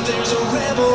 There's a rebel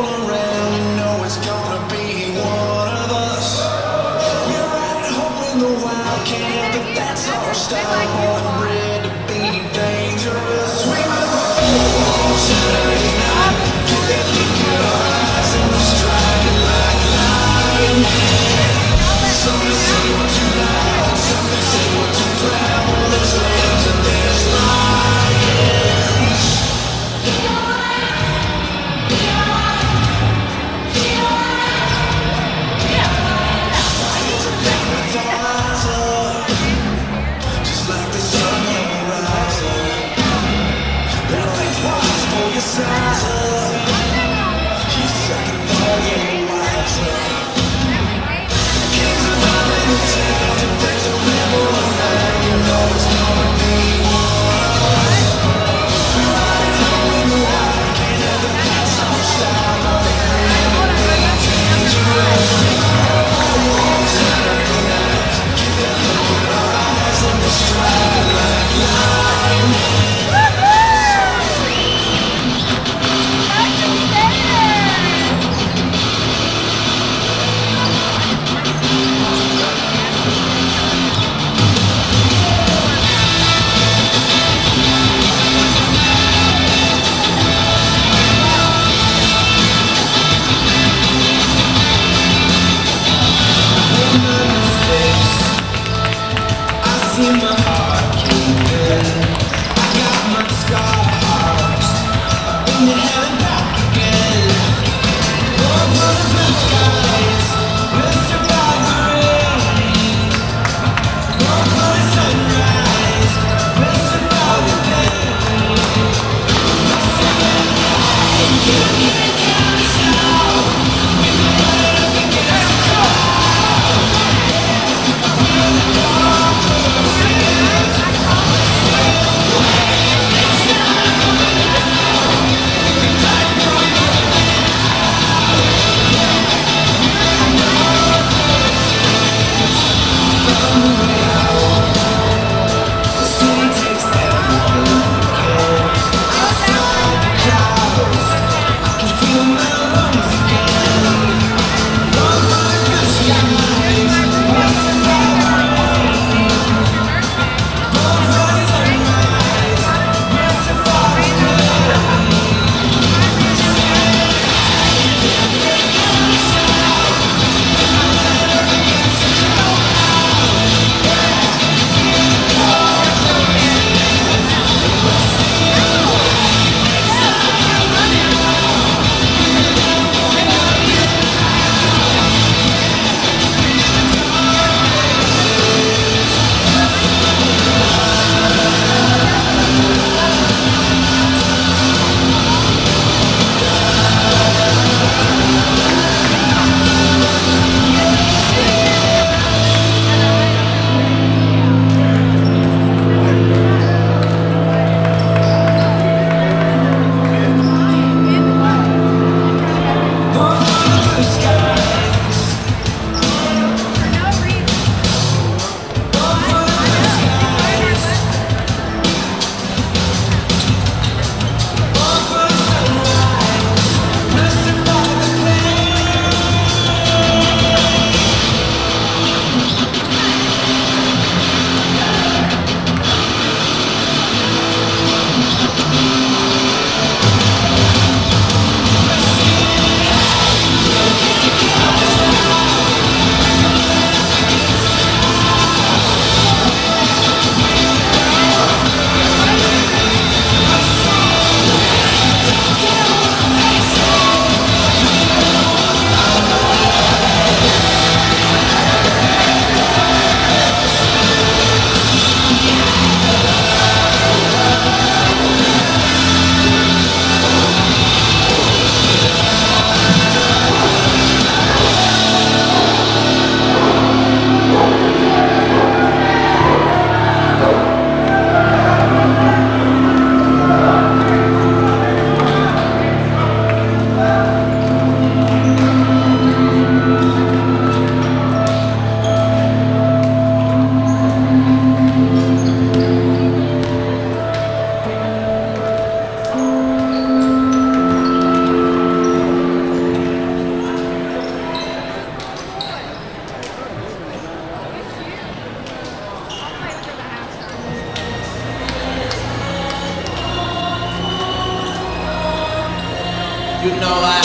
You know I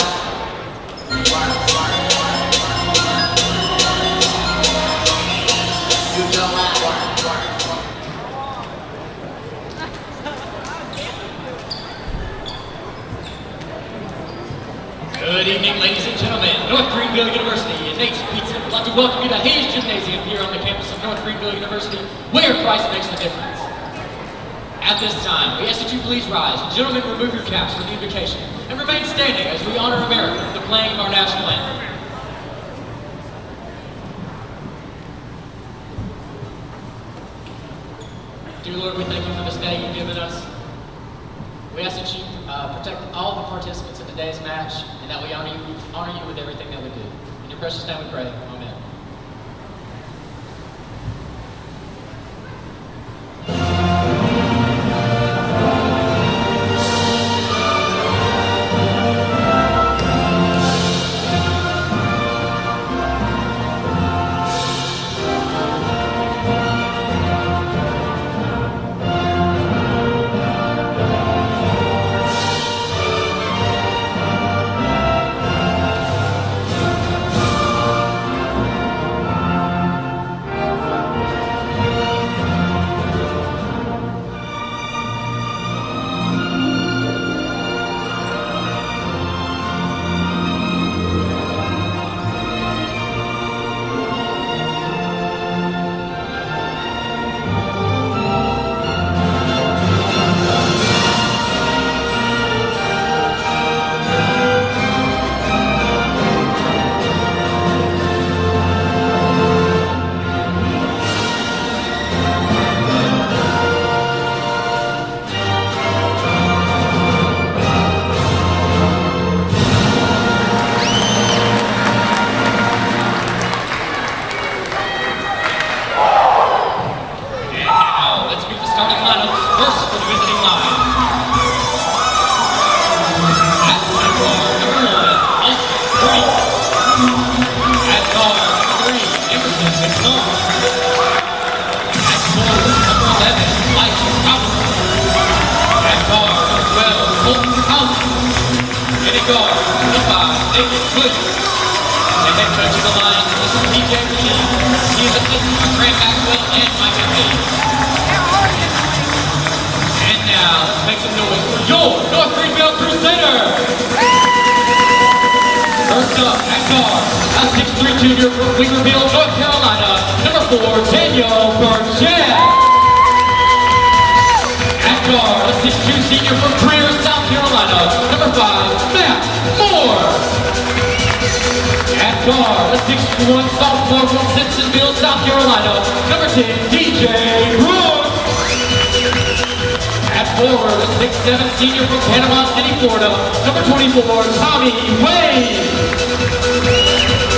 Good evening, ladies and gentlemen. North Greenville University and Nate's Pizza would like to welcome you to Hayes Gymnasium here on the campus of North Greenville University, where Christ makes the difference. At this time, we ask that you please rise. Gentlemen, remove your caps for the invocation and remain standing as we honor America with the playing of our national anthem. Dear Lord, we thank you for this day you've given us. We ask that you protect all the participants in today's match and that we honor you with everything that we do. In your precious name we pray. Amen. And now, let's make some noise for your North Greenville Crusaders! First up, at guard, a 6'3" junior from Greenville, North Carolina, number 4, Daniel Burchett. At guard, a 6'2" senior from Greer, South Carolina, number 5, Matt Moore. At guard, a 6'1" sophomore from Simpsonville, South Carolina, number 10, DJ Brooks. At forward, a 6'7" senior from Panama City, Florida, number 24, Tommy Wade.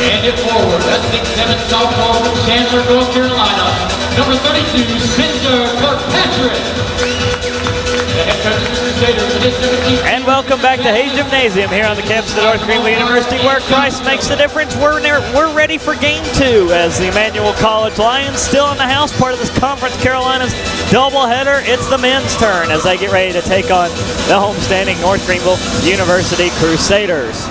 And at forward, a 6'7" sophomore from Chandler, North Carolina, number 32, Spencer Kirkpatrick. And welcome back to Hayes Gymnasium here on the campus of North Greenville University, where Christ makes the difference. We're ready for game 2 as the Emmanuel College Lions still in the house, part of this Conference Carolinas doubleheader. It's the men's turn as they get ready to take on the homestanding North Greenville University Crusaders.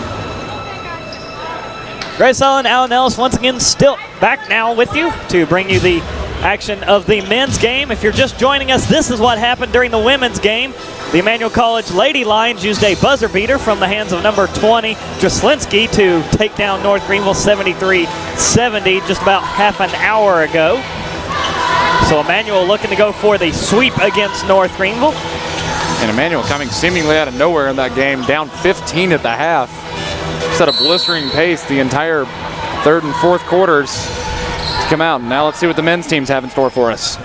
Grace Allen, Alan Ellis once again still back now with you to bring you the action of the men's game. If you're just joining us, this is what happened during the women's game. The Emmanuel College Lady Lions used a buzzer beater from the hands of number 20, Jaslinski, to take down North Greenville 73-70 just about half an hour ago. So Emmanuel looking to go for the sweep against North Greenville. And Emmanuel coming seemingly out of nowhere in that game, down 15 at the half. Set a blistering pace the entire third and fourth quarters to come out. Now let's see what the men's teams have in store for us.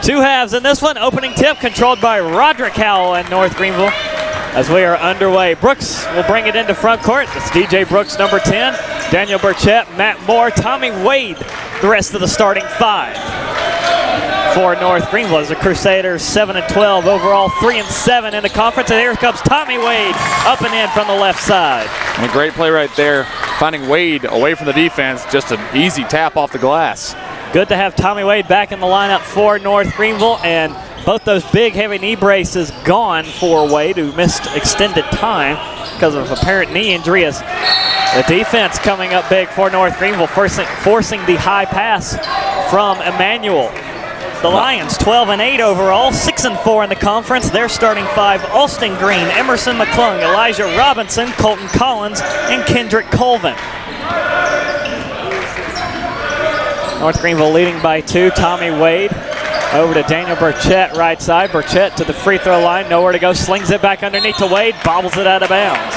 2 halves in this one. Opening tip controlled by Roderick Howell and North Greenville as we are underway. Brooks will bring it into front court. It's DJ Brooks, number 10, Daniel Burchett, Matt Moore, Tommy Wade, the rest of the starting 5 for North Greenville as the Crusaders 7-12 overall, 3-7 in the conference. And here comes Tommy Wade up and in from the left side. And a great play right there, finding Wade away from the defense, just an easy tap off the glass. Good to have Tommy Wade back in the lineup for North Greenville, and both those big, heavy knee braces gone for Wade, who missed extended time because of apparent knee injury. As the defense coming up big for North Greenville, forcing the high pass from Emmanuel. The Lions 12-8 overall, 6-4 in the conference. Their starting five: Alston Green, Emerson McClung, Elijah Robinson, Colton Collins, and Kendrick Colvin. North Greenville leading by 2. Tommy Wade over to Daniel Burchett, right side. Burchett to the free throw line, nowhere to go, slings it back underneath to Wade, bobbles it out of bounds.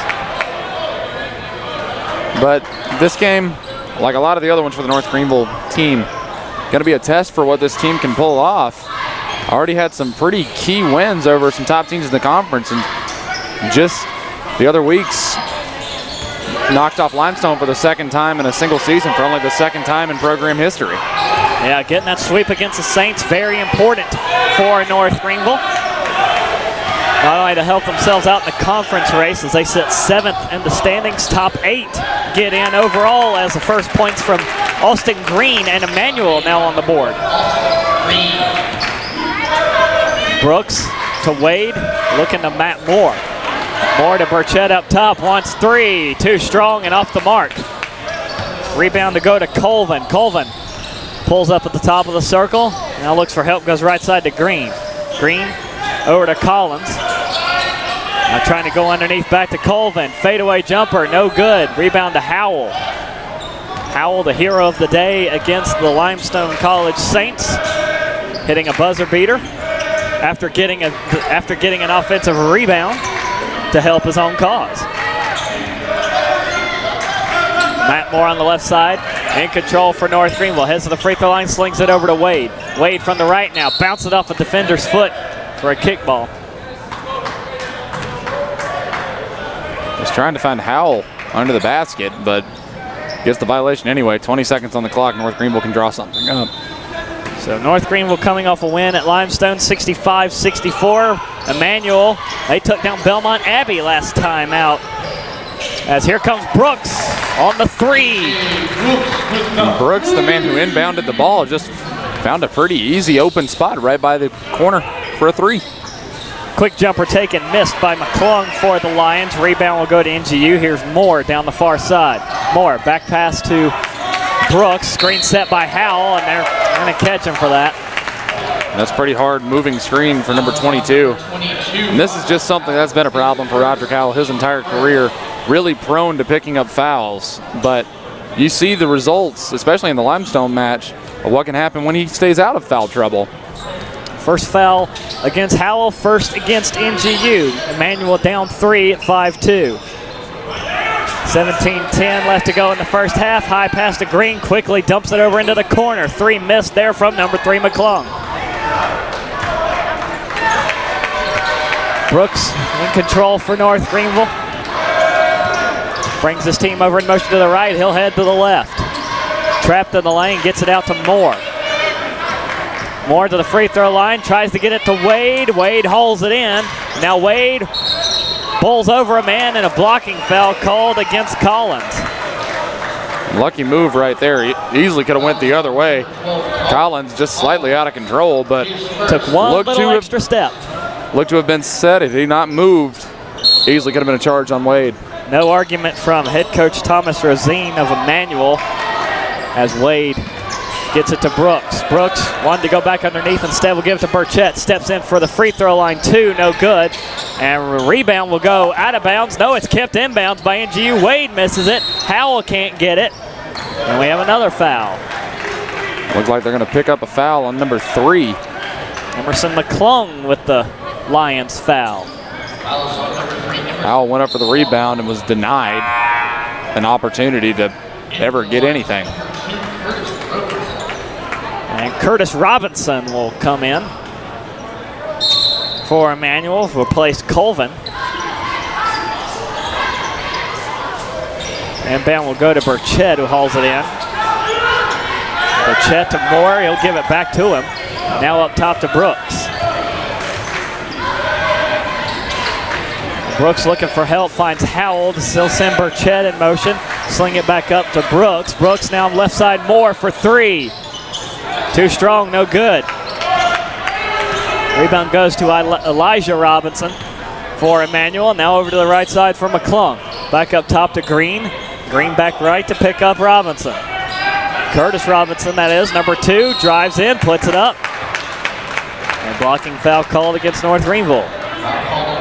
But this game, like a lot of the other ones for the North Greenville team, going to be a test for what this team can pull off. Already had some pretty key wins over some top teams in the conference, and just the other weeks knocked off Limestone for the second time in a single season, for only the second time in program history. Yeah, getting that sweep against the Saints, very important for North Greenville. Not only to help themselves out in the conference race as they sit 7th in the standings, top 8 get in overall, as the first points from Alston Green and Emmanuel now on the board. Brooks to Wade, looking to Matt Moore. Moore to Burchett up top, wants 3, too strong and off the mark. Rebound to go to Colvin. Colvin pulls up at the top of the circle, now looks for help, goes right side to Green. Green over to Collins. Now trying to go underneath back to Colvin. Fadeaway jumper, no good. Rebound to Howell. Howell, the hero of the day against the Limestone College Saints, hitting a buzzer beater after getting an offensive rebound to help his own cause. Matt Moore on the left side, in control for North Greenville. Heads to the free throw line, slings it over to Wade. Wade from the right now, bounce it off a defender's foot for a kickball. Was trying to find Howell under the basket, but gets the violation anyway. 20 seconds on the clock. North Greenville can draw something up. So North Greenville coming off a win at Limestone, 65-64. Emmanuel, they took down Belmont Abbey last time out. As here comes Brooks on the 3. Brooks, the man who inbounded the ball, just found a pretty easy open spot right by the corner for a 3. Quick jumper taken, missed by McClung for the Lions. Rebound will go to NGU. Here's Moore down the far side. Moore, back pass to Brooks. Screen set by Howell, and they're going to catch him for that. That's pretty hard moving screen for number 22. And this is just something that's been a problem for Roderick Howell his entire career. Really prone to picking up fouls. But you see the results, especially in the Limestone match, of what can happen when he stays out of foul trouble. First foul against Howell, first against NGU. Emmanuel down 3 at 5-2. 17-10 left to go in the first half. High pass to Green, quickly dumps it over into the corner. 3 missed there from number 3, McClung. Brooks in control for North Greenville. Brings his team over in motion to the right. He'll head to the left. Trapped in the lane, gets it out to Moore. Moore to the free throw line, tries to get it to Wade. Wade hauls it in. Now Wade bowls over a man, and a blocking foul called against Collins. Lucky move right there. He easily could have went the other way. Collins just slightly out of control, but took one little extra step. Looked to have been set. If he not moved, easily could have been a charge on Wade. No argument from head coach Thomas Rosine of Emmanuel as Wade gets it to Brooks. Brooks wanted to go back underneath, instead will give it to Burchett. Steps in for the free throw line, 2, no good. And rebound will go out of bounds. No, it's kept inbounds by NGU. Wade misses it. Howell can't get it. And we have another foul. Looks like they're going to pick up a foul on number 3. Emerson McClung with the Lions foul. Howell went up for the rebound and was denied an opportunity to ever get anything. And Curtis Robinson will come in for Emmanuel to replace Colvin. And Inbound will go to Burchett, who hauls it in. Burchett to Moore, he'll give it back to him. Now up top to Brooks. Brooks looking for help, finds Howell to still send Burchett in motion. Sling it back up to Brooks. Brooks now on left side, Moore for 3. Too strong, no good. Rebound goes to Elijah Robinson for Emmanuel. Now over to the right side for McClung. Back up top to Green. Green back right to pick up Robinson. Curtis Robinson, that is, number 2, drives in, puts it up. And blocking foul called against North Greenville.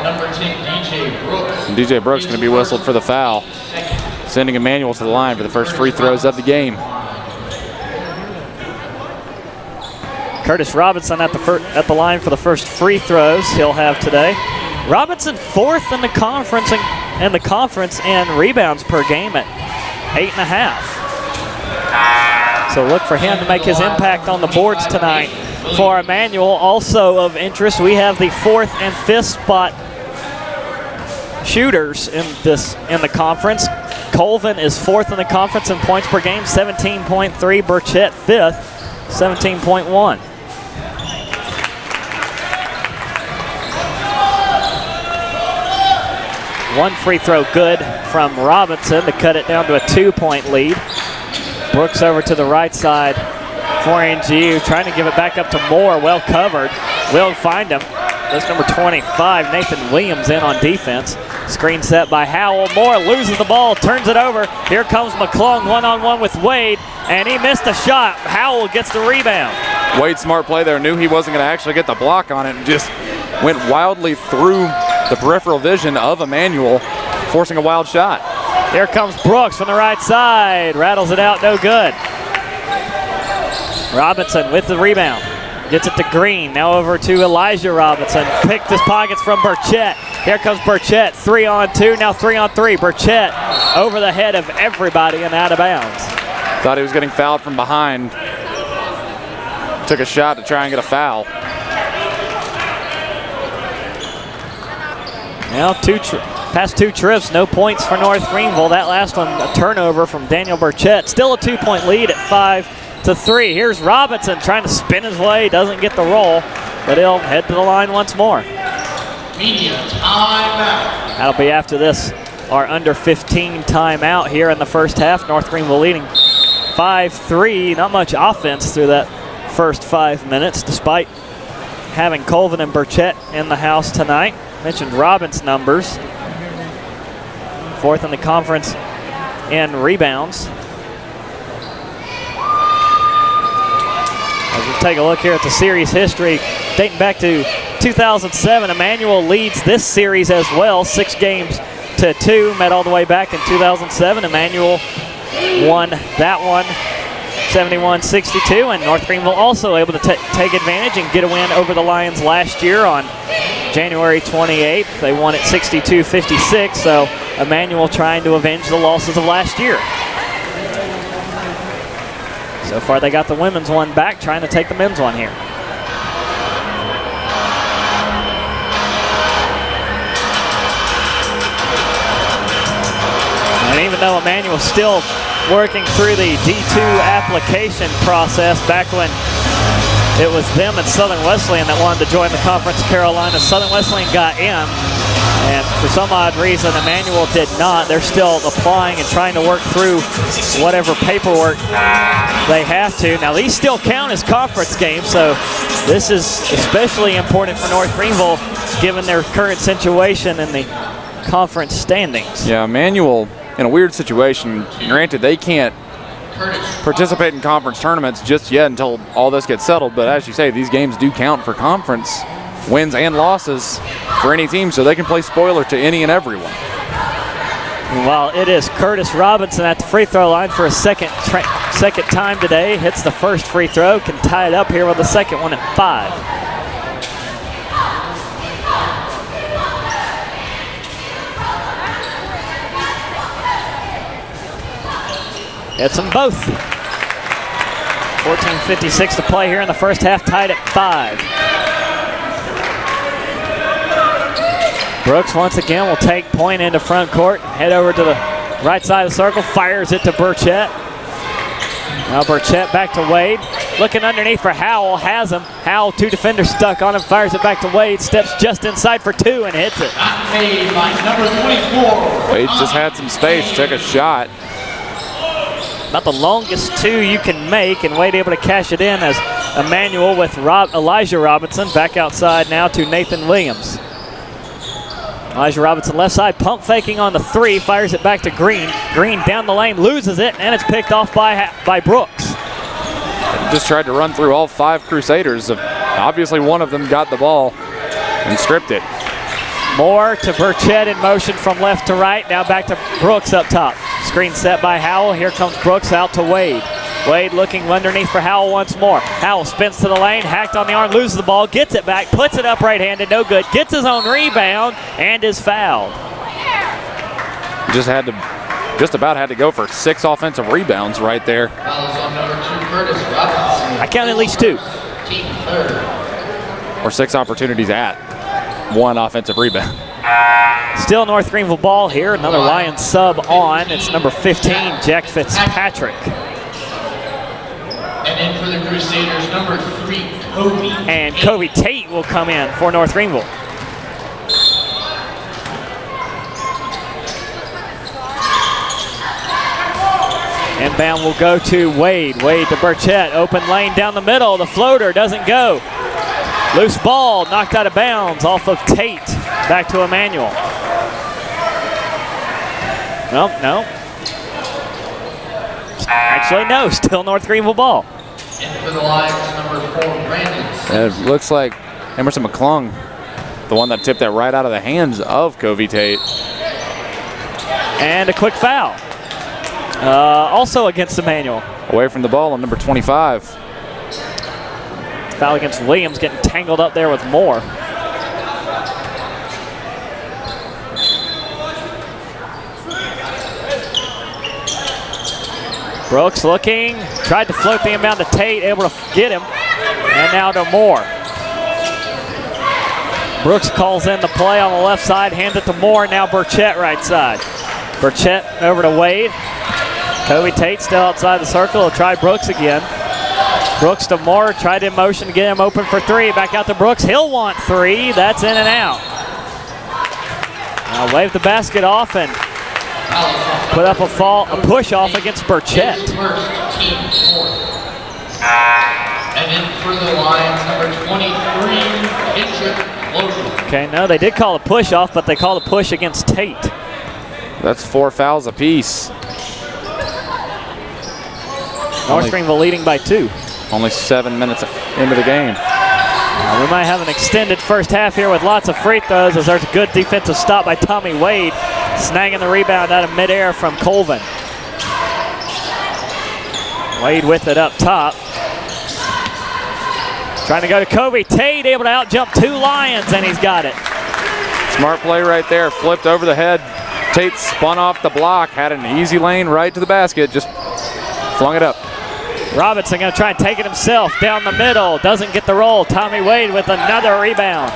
Number 10, DJ Brooks. And DJ Brooks going to be whistled for the foul, sending Emmanuel to the line for the first free throws of the game. Curtis Robinson at the line for the first free throws he'll have today. Robinson 4th in the conference in rebounds per game at 8.5. So look for him to make his impact on the boards tonight. For Emmanuel, also of interest, we have the 4th and 5th spot shooters in the conference. Colvin is 4th in the conference in points per game, 17.3. Burchett 5th, 17.1. One free throw good from Robinson to cut it down to a 2-point lead. Brooks over to the right side for NGU, trying to give it back up to Moore, well covered. Will find him. That's number 25, Nathan Williams, in on defense. Screen set by Howell. Moore loses the ball, turns it over. Here comes McClung one-on-one with Wade, and he missed a shot. Howell gets the rebound. Wade, smart play there, knew he wasn't going to actually get the block on it and just went wildly through the peripheral vision of Emmanuel, forcing a wild shot. Here comes Brooks from the right side. Rattles it out, no good. Robinson with the rebound. Gets it to Green. Now over to Elijah Robinson. Picked his pockets from Burchett. Here comes Burchett. 3-on-2, now 3-on-3. Burchett over the head of everybody and out of bounds. Thought he was getting fouled from behind. Took a shot to try and get a foul. Now past 2 trips, no points for North Greenville. That last one, a turnover from Daniel Burchett. Still a 2-point lead at 5-3. Here's Robinson trying to spin his way, doesn't get the roll, but he'll head to the line once more. Media timeout. That'll be after this, our under 15 timeout here in the first half. North Greenville leading 5-3. Not much offense through that first 5 minutes, despite having Colvin and Burchett in the house tonight. Mentioned Robin's numbers. 4th in the conference in rebounds. As we take a look here at the series history, dating back to 2007, Emmanuel leads this series as well, 6-2. Met all the way back in 2007. Emmanuel won that one 71-62, and North Greenville also able to take advantage and get a win over the Lions last year on January 28th. They won it 62-56, so Emmanuel trying to avenge the losses of last year. So far they got the women's one back, trying to take the men's one here. And even though Emmanuel's still working through the D2 application process, back when it was them and Southern Wesleyan that wanted to join the Conference of Carolina, Southern Wesleyan got in, and for some odd reason Emmanuel did not. They're still applying and trying to work through whatever paperwork they have to. Now these still count as conference games, so this is especially important for North Greenville given their current situation in the conference standings. Yeah, Emmanuel in a weird situation. Granted, they can't participate in conference tournaments just yet until all this gets settled, but as you say, these games do count for conference wins and losses for any team, so they can play spoiler to any and everyone. Well, it is Curtis Robinson at the free throw line for a second time today. Hits the first free throw, can tie it up here with the second one at 5. Hits them both. 14:56 to play here in the first half, tied at 5. Brooks once again will take point into front court, head over to the right side of the circle, fires it to Burchett. Now Burchett back to Wade. Looking underneath for Howell, has him. Howell, 2 defenders stuck on him, fires it back to Wade, steps just inside for 2 and hits it. Made by number 24. Wade just had some space, took a shot. About the longest 2 you can make, and Wade able to cash it in as Emmanuel with Elijah Robinson. Back outside now to Nathan Williams. Elijah Robinson left side, pump faking on the 3, fires it back to Green. Green down the lane, loses it, and it's picked off by Brooks. Just tried to run through all 5 Crusaders. Obviously one of them got the ball and stripped it. Moore to Burchett in motion from left to right. Now back to Brooks up top. Screen set by Howell. Here comes Brooks out to Wade. Wade looking underneath for Howell once more. Howell spins to the lane, hacked on the arm, loses the ball, gets it back, puts it up right-handed, no good. Gets his own rebound and is fouled. Just about had to go for 6 offensive rebounds right there. Fouls on number 2, Curtis Robinson. I count at least 2. Team third. Or 6 opportunities at 1 offensive rebound. Still North Greenville ball here. Another Lions sub on. It's number 15, Jack Fitzpatrick. And in for the Crusaders, number 3, Kobe. And Kobe Tate will come in for North Greenville. Inbound will go to Wade. Wade to Burchett. Open lane down the middle. The floater doesn't go. Loose ball knocked out of bounds off of Tate. Back to Emmanuel. No. Actually, no. Still North Greenville ball. And for the Lions, number 4, Brandon. It looks like Emerson McClung, the one that tipped that right out of the hands of Kobe Tate. And a quick foul. Also against Emmanuel. Away from the ball on number 25. Foul against Williams, getting tangled up there with Moore. Brooks looking, tried to float the inbound to Tate, able to get him, and now to Moore. Brooks calls in the play on the left side, hands it to Moore, now Burchett right side. Burchett over to Wade. Kobe Tate still outside the circle, he'll try Brooks again. Brooks to Moore, tried in motion to get him open for 3, back out to Brooks, he'll want 3, that's in and out. Now wave the basket off and put up a push off against Burchett. And in for the Lions, number 23, Kendrick Logan. Okay, no, they did call a push off, but they called a push against Tate. That's 4 fouls apiece. North Greenville leading by 2. Only 7 minutes into the game. We might have an extended first half here with lots of free throws as there's a good defensive stop by Tommy Wade, snagging the rebound out of midair from Colvin. Wade with it up top. Trying to go to Kobe Tate, able to out-jump 2 Lions, and he's got it. Smart play right there, flipped over the head. Tate spun off the block, had an easy lane right to the basket, just flung it up. Robinson going to try and take it himself down the middle. Doesn't get the roll. Tommy Wade with another rebound.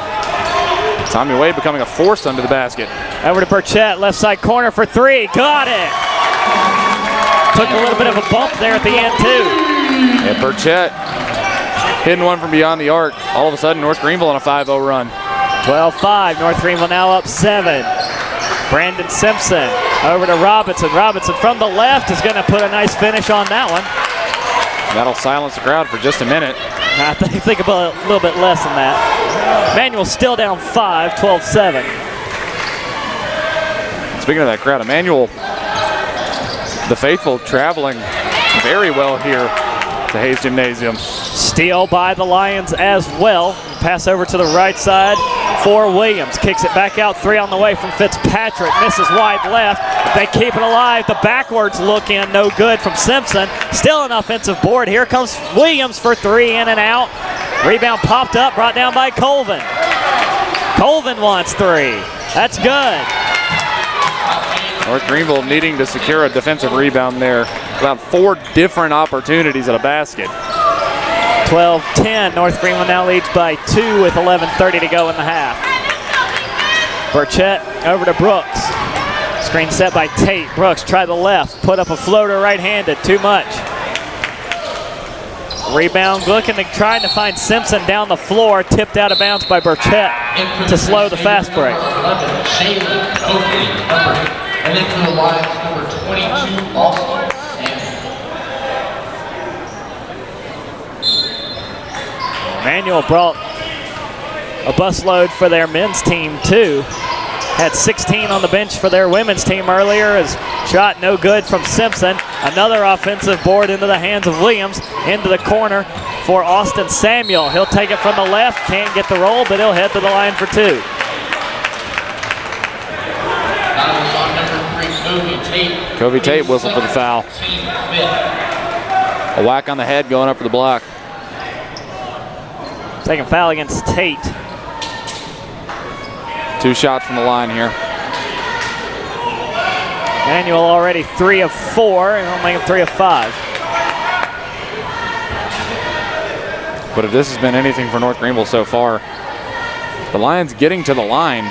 Tommy Wade becoming a force under the basket. Over to Burchett, left side corner for 3. Got it. Took a little bit of a bump there at the end too. Yeah, Burchett hitting one from beyond the arc. All of a sudden, North Greenville on a 5-0 run. 12-5. North Greenville now up 7. Brandon Simpson over to Robinson. Robinson from the left is going to put a nice finish on that one. That'll silence the crowd for just a minute. I think about a little bit less than that. Emmanuel still down 5, 12-7. Speaking of that crowd, Emmanuel, the faithful, traveling very well here to Hayes Gymnasium. Steal by the Lions as well. Pass over to the right side for Williams. Kicks it back out, 3 on the way from Fitzpatrick. Misses wide left. They keep it alive. The backwards look in, no good from Simpson. Still an offensive board. Here comes Williams for 3, in and out. Rebound popped up, brought down by Colvin. Colvin wants 3. That's good. North Greenville needing to secure a defensive rebound there. About 4 different opportunities at a basket. 12-10. North Greenville now leads by 2 with 11:30 to go in the half. Burchett over to Brooks. Screen set by Tate. Brooks try the left. Put up a floater right-handed. Too much. Rebound looking to trying to find Simpson down the floor. Tipped out of bounds by Burchett to slow the fast break. And then for the Lions, number 22, Austin. Emmanuel brought a busload for their men's team too. Had 16 on the bench for their women's team earlier. As shot no good from Simpson. Another offensive board into the hands of Williams. Into the corner for Austin Samuel. He'll take it from the left. Can't get the roll, but he'll head to the line for 2. Covey Tate whistled for the foul. A whack on the head going up for the block. Second foul against Tate. 2 shots from the line here. Emmanuel already 3 of 4, and he'll make him 3 of 5. But if this has been anything for North Greenville so far, the Lions getting to the line,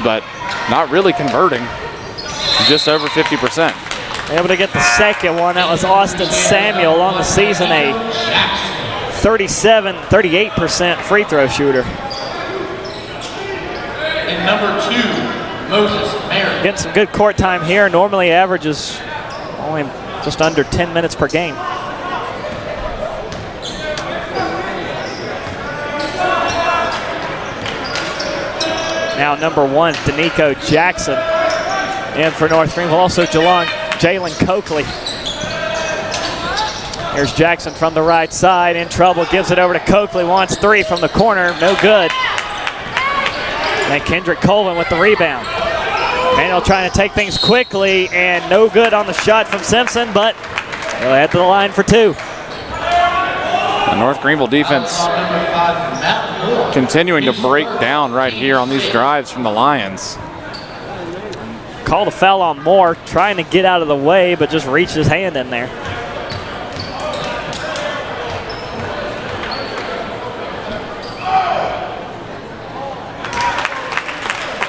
but not really converting. Just over 50%. Able to get the second one. That was Austin Samuel on the season, a 38% free throw shooter. And number 2, Moses Merritt. Getting some good court time here. Normally averages only just under 10 minutes per game. Now number 1, Danico Jackson. In for North Greenville, also Jalen Coakley. Here's Jackson from the right side, in trouble, gives it over to Coakley, wants 3 from the corner, no good. And Kendrick Colvin with the rebound. Emmanuel trying to take things quickly, and no good on the shot from Simpson, but he'll head to the line for 2. The North Greenville defense continuing to break down right here on these drives from the Lions. Called a foul on Moore, trying to get out of the way, but just reached his hand in there.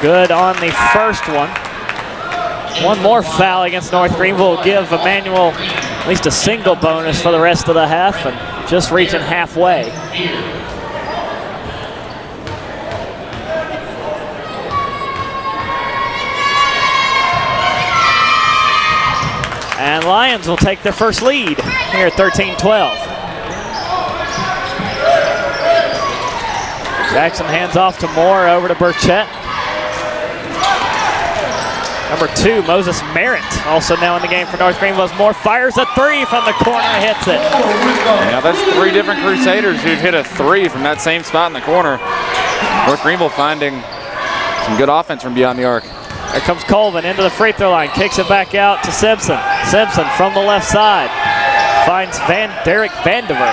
Good on the first one. One more foul against North Greenville will give Emmanuel at least a single bonus for the rest of the half, and just reaching halfway. And Lions will take their first lead here at 13-12. Jackson hands off to Moore, over to Burchett. Number 2, Moses Merritt, also now in the game for North Greenville. Moore fires a 3 from the corner, hits it. Now that's 3 different Crusaders who've hit a 3 from that same spot in the corner. North Greenville finding some good offense from beyond the arc. There comes Colvin into the free throw line, kicks it back out to Simpson. Simpson from the left side finds Derek Vandiver.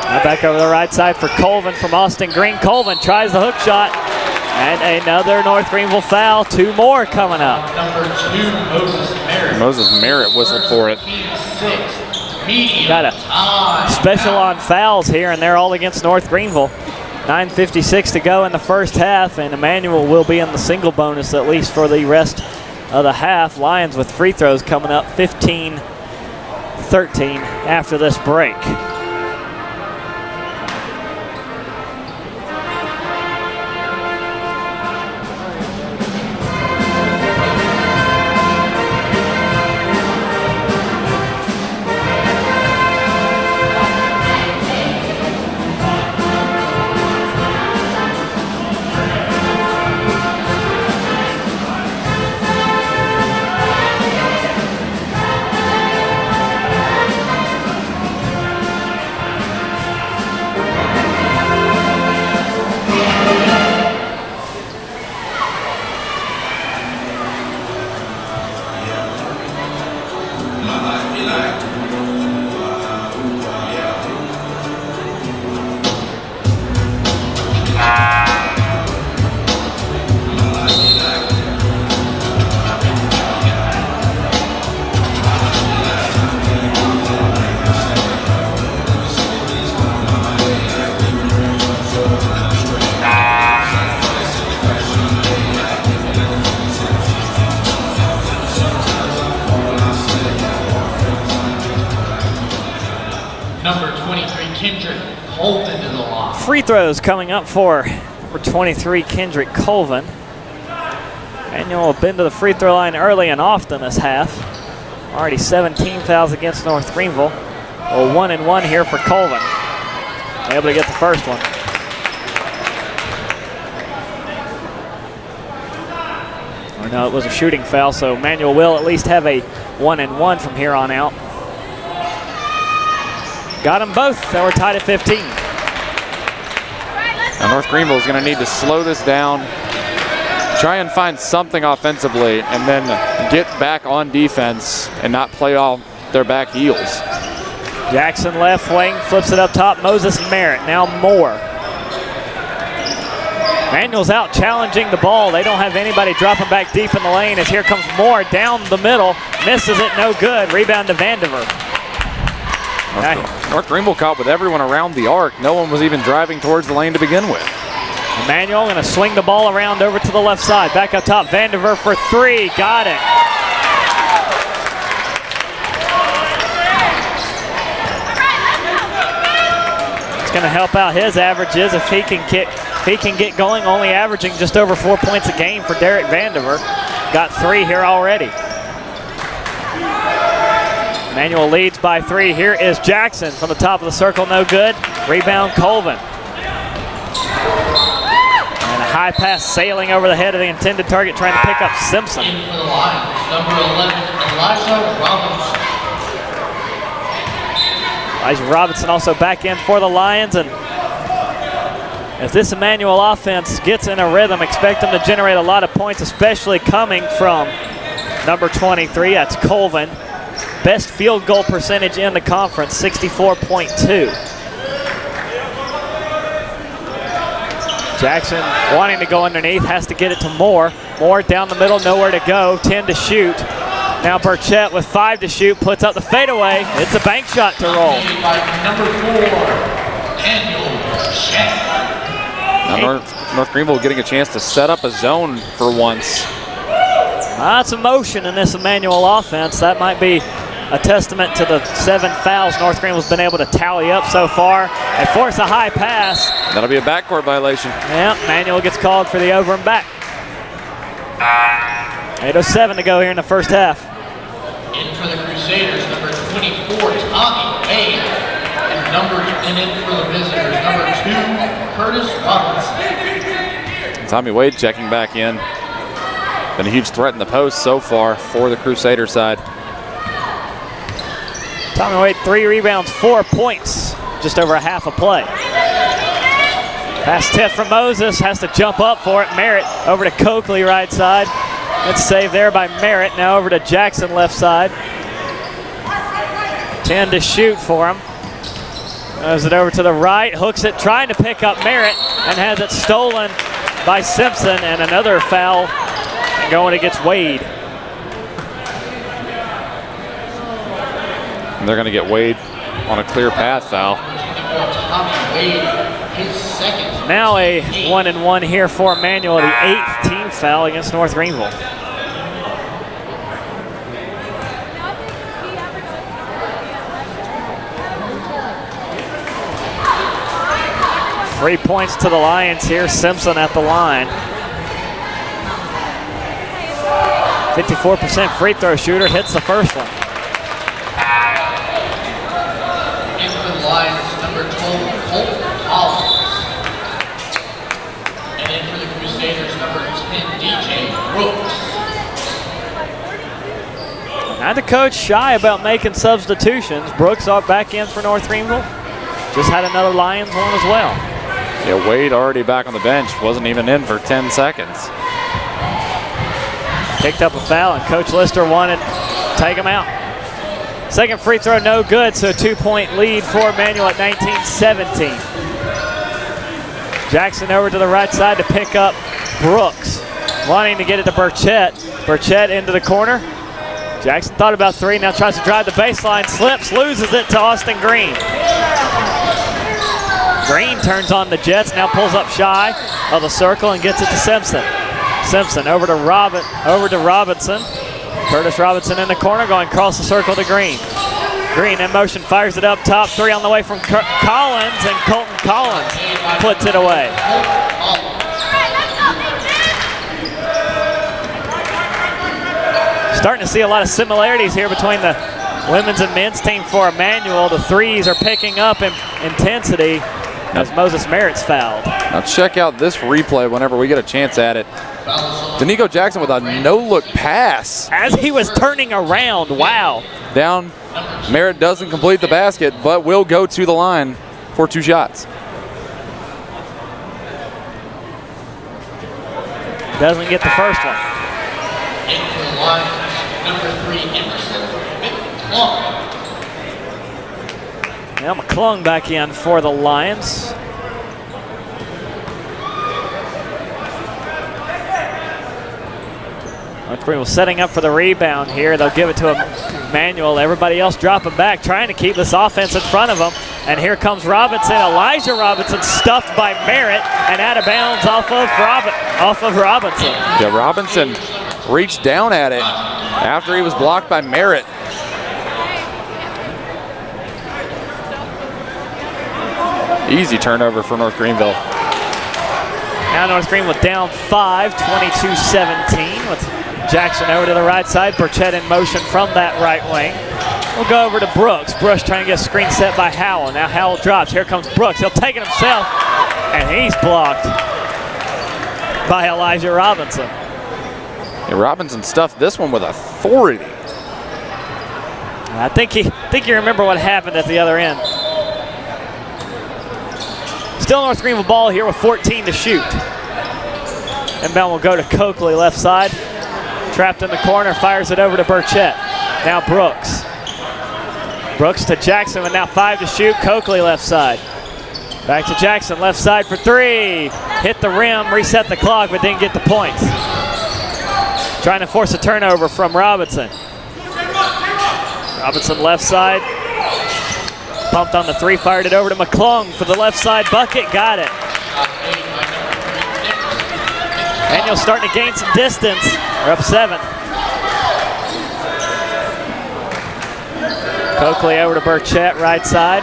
Now back over the right side for Colvin from Austin Green. Colvin tries the hook shot, and another North Greenville foul. 2 more coming up. Number 2, Moses Merritt. Moses Merritt whistled for it. Got a special on fouls here, and they're all against North Greenville. 9:56 to go in the first half, and Emmanuel will be in the single bonus at least for the rest of the half. Lions with free throws coming up 15-13 after this break. Free throws coming up for number 23, Kendrick Colvin. Emmanuel have been to the free throw line early and often this half. Already 17 fouls against North Greenville. Well, 1-1 here for Colvin. able to get the first one. Or no, it was a shooting foul, so Emmanuel will at least have a 1-and-1 from here on out. Got them both. They were tied at 15. Now North Greenville is going to need to slow this down, try and find something offensively, and then get back on defense and not play off their back heels. Jackson left wing, flips it up top. Moses and Merritt. Now Moore. Emmanuel's out challenging the ball. They don't have anybody dropping back deep in the lane as here comes Moore down the middle. Misses it, no good. Rebound to Vandiver. North Greenville caught with everyone around the arc. No one was even driving towards the lane to begin with. Emmanuel going to swing the ball around over to the left side. Back up top, Vandiver for three. Got it. It's going to help out his averages if he can get going, only averaging just over 4 points a game for Derek Vandiver. Got 3 here already. Emmanuel leads by 3. Here is Jackson from the top of the circle, no good. Rebound, Colvin. And a high pass sailing over the head of the intended target, trying to pick up Simpson. In for the Lions, number 11, Elijah Robinson. Elijah Robinson also back in for the Lions, and if this Emmanuel offense gets in a rhythm, expect them to generate a lot of points, especially coming from number 23, that's Colvin. Best field goal percentage in the conference, 64.2. Jackson wanting to go underneath, has to get it to Moore. Moore down the middle, nowhere to go, 10 to shoot. Now Burchett with 5 to shoot, puts up the fadeaway. It's a bank shot to roll. Number 4, Emmanuel Burchett. Now North Greenville getting a chance to set up a zone for once. Lots of motion in this Emmanuel offense. That might be a testament to the 7 fouls North Greenville's been able to tally up so far. They force a high pass. That'll be a backcourt violation. Yeah, Emmanuel gets called for the over and back. 8:07 to go here in the first half. In for the Crusaders, number 24, Tommy Wade. And in for the visitors, number 2, Curtis Robinson. Tommy Wade checking back in. Been a huge threat in the post so far for the Crusader side. Tommy Wade, 3 rebounds, 4 points, just over a half a play. Pass tip from Moses, has to jump up for it. Merritt over to Coakley right side. It's saved there by Merritt. Now over to Jackson left side. 10 to shoot for him. Moves it over to the right, hooks it, trying to pick up Merritt, and has it stolen by Simpson, and another foul going against Wade. And they're going to get Wade on a clear path foul. Now a 1-and-1 here for Emmanuel, the 8th team foul against North Greenville. Three points to the Lions here. Simpson at the line. 54% free throw shooter, hits the first one. In for the Lions, number 12, Colton Collins. And in for the Crusaders, number 10, DJ Brooks. Not the coach shy about making substitutions. Brooks up back in for North Greenville. Just had another Lions one as well. Yeah, Wade already back on the bench, wasn't even in for 10 seconds. Picked up a foul, and Coach Lister wanted to take him out. Second free throw, no good, so a 2-point lead for Emmanuel at 19-17. Jackson over to the right side to pick up Brooks. Wanting to get it to Burchett. Burchett into the corner. Jackson thought about 3, now tries to drive the baseline, slips, loses it to Austin Green. Green turns on the Jets, now pulls up shy of the circle and gets it to Simpson. Simpson over to Robinson. Curtis Robinson in the corner, going across the circle to Green. Green in motion, fires it up top. 3 on the way from Collins, and Colton Collins puts it away. Starting to see a lot of similarities here between the women's and men's team for Emmanuel. The threes are picking up in intensity. as Moses Merritt's fouled. Now check out this replay whenever we get a chance at it. Danico Jackson with a no-look pass. As he was turning around, wow. Down, Merritt doesn't complete the basket, but will go to the line for 2 shots. Doesn't get the first one. Into the line, number 3, Emerson McClung. Now McClung back in for the Lions. Greenville setting up for the rebound here. They'll give it to Emmanuel. Everybody else dropping back, trying to keep this offense in front of them. And here comes Robinson. Elijah Robinson stuffed by Merritt and out of bounds off of Robinson. Yeah, Robinson reached down at it after he was blocked by Merritt. Easy turnover for North Greenville. Now North Greenville down 5, 22-17 with Jackson over to the right side. Burchett in motion from that right wing. We'll go over to Brooks. Brooks trying to get a screen set by Howell. Now Howell drops. Here comes Brooks. He'll take it himself, and he's blocked by Elijah Robinson. Yeah, Robinson stuffed this one with authority. I think you remember what happened at the other end. Still North Greenville ball here with 14 to shoot. Inbound will go to Coakley left side. Trapped in the corner, fires it over to Burchett. Now Brooks. Brooks to Jackson with now 5 to shoot. Coakley left side. Back to Jackson, left side for 3. Hit the rim, reset the clock, but didn't get the points. Trying to force a turnover from Robinson. Robinson left side. Pumped on the 3, fired it over to McClung for the left side bucket, got it. Emmanuel starting to gain some distance. We're up 7. Coakley over to Burchett, right side.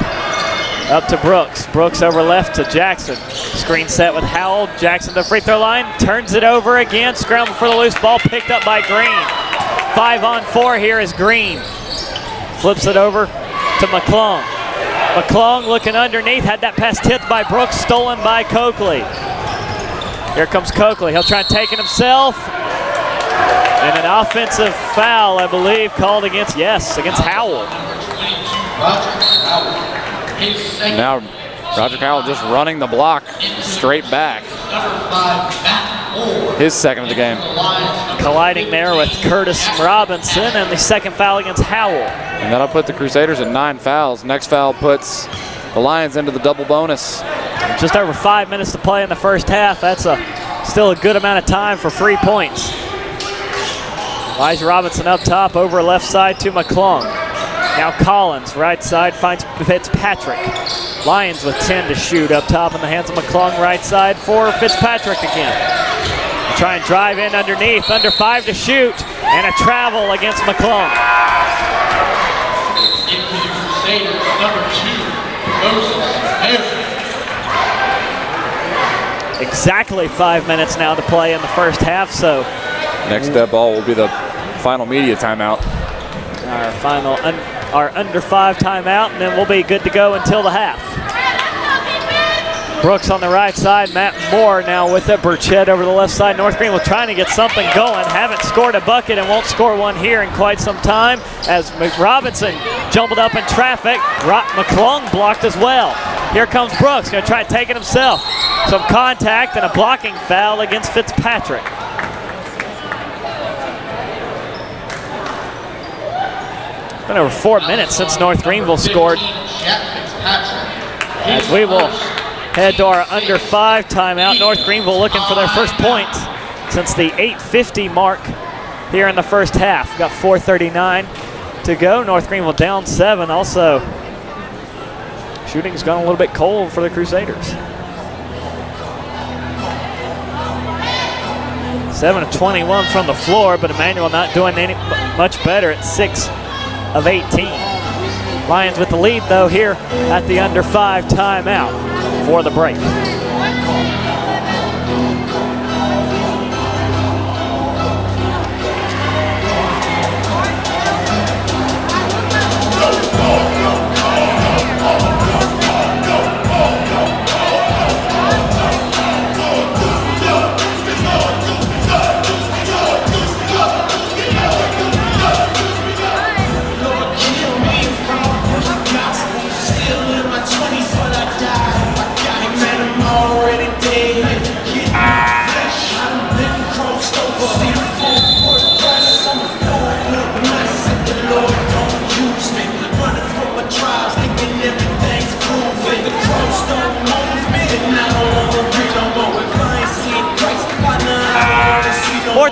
Up to Brooks. Brooks over left to Jackson. Screen set with Howell. Jackson to free throw line. Turns it over again. Scramble for the loose ball. Picked up by Green. 5 on 4 here is Green. Flips it over to McClung. McClung looking underneath. Had that pass tipped by Brooks. Stolen by Coakley. Here comes Coakley. He'll try and take it himself. And an offensive foul, I believe, called against Howell. Now Roger Howell just running the block straight back. His second of the game. Colliding there with Curtis Robinson, and the second foul against Howell. And that'll put the Crusaders at 9 fouls. Next foul puts the Lions into the double bonus. Just over 5 minutes to play in the first half. That's still a good amount of time for free points. Elijah Robinson up top, over left side to McClung. Now Collins, right side, finds Fitzpatrick. Lions with 10 to shoot up top in the hands of McClung, right side for Fitzpatrick again. Try and drive in underneath, under 5 to shoot, and a travel against McClung. Into the Crusaders, number 2, Moses Merritt. Exactly 5 minutes now to play in the first half, so. Next dead ball will be the final media timeout. Our under 5 timeout, and then we'll be good to go until the half. Brooks on the right side, Matt Moore now with it. Burchett over the left side. North Greenville trying to get something going. Haven't scored a bucket and won't score one here in quite some time as Robinson jumbled up in traffic. McClung blocked as well. Here comes Brooks, gonna try and take it himself. Some contact and a blocking foul against Fitzpatrick. It's been over 4 minutes since North Greenville scored. As we will head to our under 5 timeout. North Greenville looking for their first points since the 8:50 mark here in the first half. We've got 4:39 to go. North Greenville down 7. Also, shooting's gone a little bit cold for the Crusaders. 7 of 21 from the floor, but Emmanuel not doing much better at 6 of 18. Lions with the lead though here at the under 5 timeout for the break.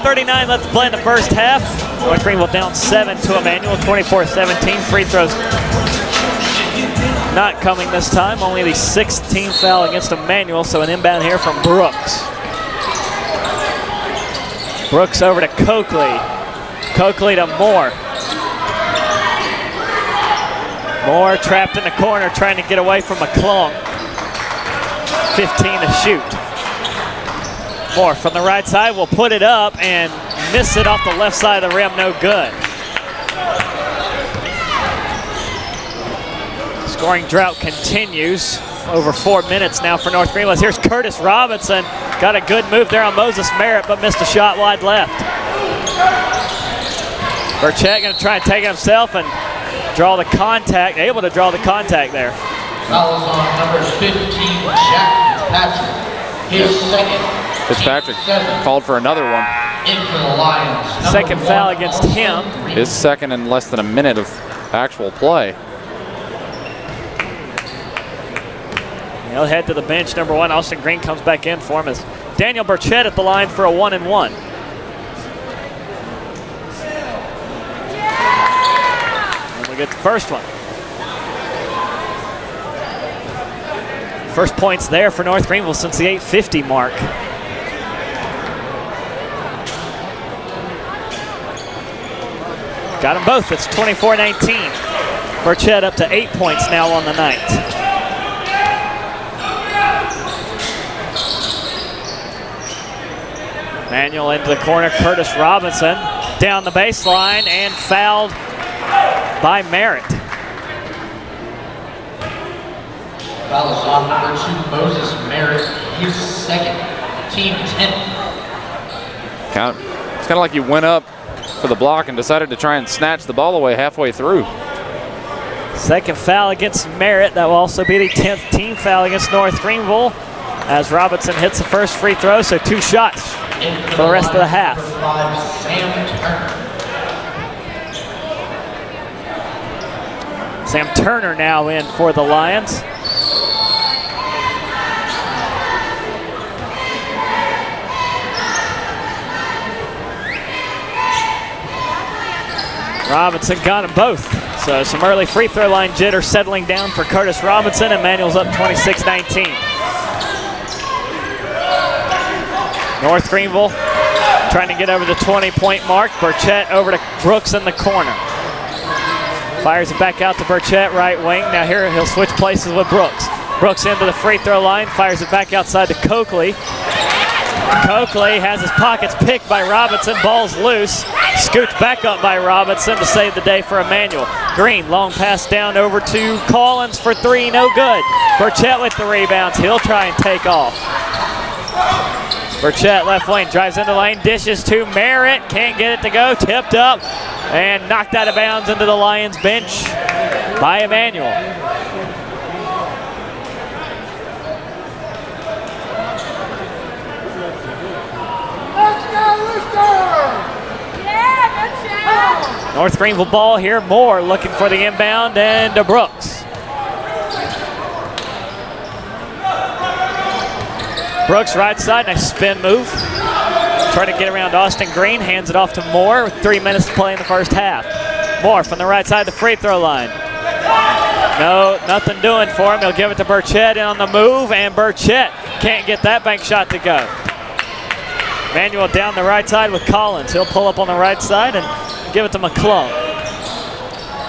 4:39 left to play in the first half. North Greenville down 7 to Emmanuel, 24-17. Free throws not coming this time. Only the 16th foul against Emmanuel, so an inbound here from Brooks. Brooks over to Coakley. Coakley to Moore. Moore trapped in the corner trying to get away from McClung. 15 to shoot. Moore from the right side will put it up and miss it off the left side of the rim, no good. Scoring drought continues. Over 4 minutes now for North Greenville. Here's Curtis Robinson. Got a good move there on Moses Merritt, but missed a shot wide left. Burchett going to try and take it himself and draw the contact. Able to draw the contact there. Fouls on number 15, Jack Fitzpatrick. His second. Fitzpatrick called for another one. In for the Lions. Second foul against him. His second in less than a minute of actual play. He'll head to the bench. Number 1, Austin Green comes back in for him as Daniel Burchett at the line for a 1-and-1. And we get the first one. First points there for North Greenville since the 8:50 mark. Got them both. It's 24-19. Burchett up to 8 points now on the night. Emmanuel into the corner. Curtis Robinson down the baseline and fouled by Merritt. Foul is on number 2, Moses Merritt. His second, team 10th. It's kind of like you went up for the block and decided to try and snatch the ball away halfway through. Second foul against Merritt. That will also be the 10th team foul against North Greenville as Robinson hits the first free throw, so 2 shots for the rest of the half. Sam Turner now in for the Lions. Robinson got them both. So some early free throw line jitter settling down for Curtis Robinson. Emmanuel's up 26-19. North Greenville trying to get over the 20-point mark. Burchett over to Brooks in the corner. Fires it back out to Burchett, right wing. Now here he'll switch places with Brooks. Brooks into the free throw line, fires it back outside to Coakley. Coakley has his pockets picked by Robinson, ball's loose. Scooped back up by Robinson to save the day for Emmanuel. Green, long pass down over to Collins for 3, no good. Burchett with the rebounds, he'll try and take off. Burchett left lane, drives into the lane, dishes to Merritt, can't get it to go, tipped up, and knocked out of bounds into the Lions bench by Emmanuel. North Greenville ball here. Moore looking for the inbound and to Brooks. Brooks right side, nice spin move. Trying to get around Austin Green, hands it off to Moore with 3 minutes to play in the first half. Moore from the right side, the free throw line. No, nothing doing for him. He'll give it to Burchett in on the move, and Burchett can't get that bank shot to go. Emmanuel down the right side with Collins. He'll pull up on the right side and give it to McClung.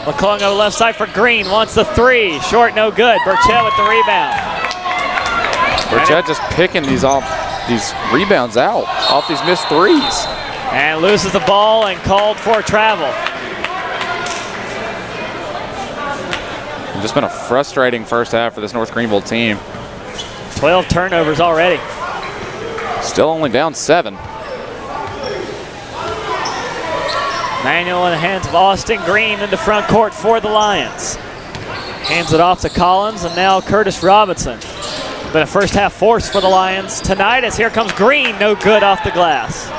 McClung on the left side for Green. Wants the 3. Short, no good. Burchett with the rebound. Burchett just picking these rebounds out off these missed 3s. And loses the ball and called for travel. It's just been a frustrating first half for this North Greenville team. 12 turnovers already. Still only down 7. Emmanuel in the hands of Austin Green in the front court for the Lions. Hands it off to Collins and now Curtis Robinson. Been a first half force for the Lions tonight as here comes Green, no good off the glass.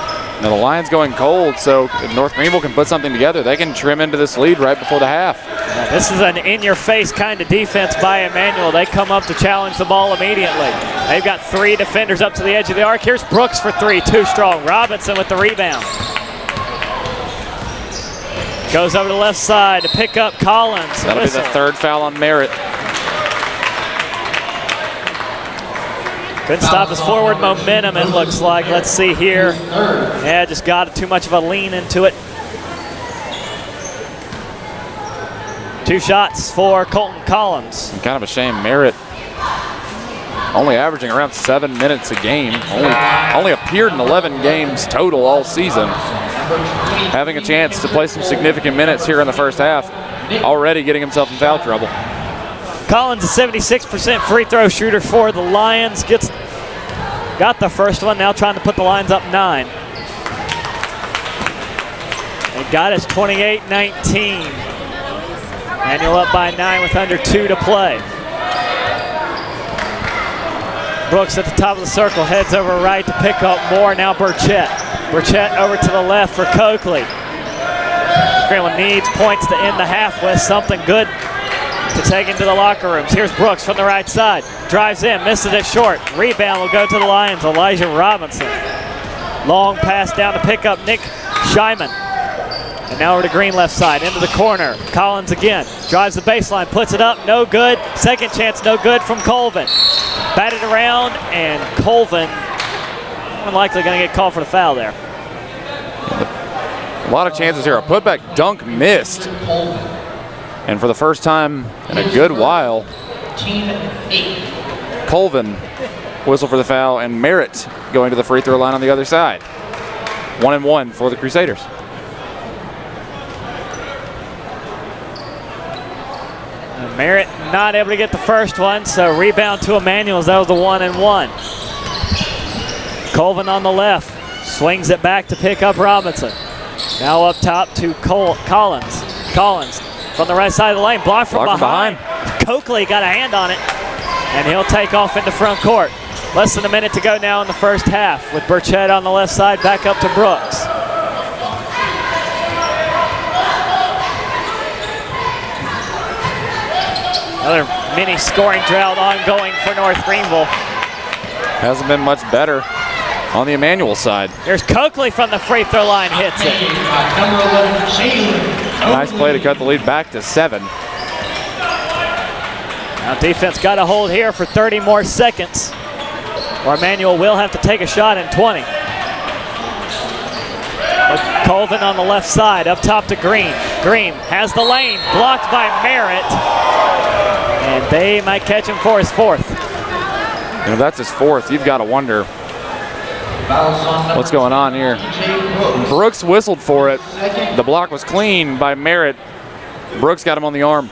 Now the Lions going cold, so if North Greenville can put something together, they can trim into this lead right before the half. Now, this is an in-your-face kind of defense by Emmanuel. They come up to challenge the ball immediately. They've got 3 defenders up to the edge of the arc. Here's Brooks for 3, too strong. Robinson with the rebound. Goes over to the left side to pick up Collins. That'll be the 3rd foul on Merritt. Couldn't stop his forward momentum, it looks like. Let's see here. Yeah, just got too much of a lean into it. 2 shots for Colton Collins. Kind of a shame. Merritt only averaging around 7 minutes a game. Only appeared in 11 games total all season. Having a chance to play some significant minutes here in the first half. Already getting himself in foul trouble. Collins, a 76% free throw shooter for the Lions. Got the first one, now trying to put the Lions up 9. They got us 28-19. Emmanuel up by 9 with under 2 to play. Brooks at the top of the circle, heads over right to pick up more. Now Burchett. Burchett over to the left for Coakley. Greenville needs points to end the half with, something good to take into the locker rooms. Here's Brooks from the right side. Drives in, misses it short. Rebound will go to the Lions, Elijah Robinson. Long pass down to pick up Nick Scheiman. And now over to Green left side, into the corner. Collins again, drives the baseline, puts it up, no good. Second chance, no good from Colvin. Batted around, and Colvin unlikely going to get called for the foul there. A lot of chances here. A putback dunk missed. And for the first time in a good while, Colvin whistle for the foul, and Merritt going to the free throw line on the other side. 1-1 for the Crusaders. Merritt not able to get the first one, so rebound to Emmanuel. That was the 1-1. Colvin on the left, swings it back to pick up Robinson. Now up top to Collins. Collins from the right side of the lane, blocked from behind. Coakley got a hand on it, and he'll take off into front court. Less than a minute to go now in the first half, with Burchett on the left side, back up to Brooks. Another mini scoring drought ongoing for North Greenville. Hasn't been much better on the Emmanuel side. Here's Coakley from the free throw line, hits it. Nice play to cut the lead back to 7. Now defense got a hold here for 30 more seconds, or Emmanuel will have to take a shot in 20. With Colvin on the left side, up top to Green. Green has the lane, blocked by Merritt. And they might catch him for his 4th. And if that's his 4th, you've got to wonder what's going on here. Brooks whistled for it. The block was clean by Merritt. Brooks got him on the arm.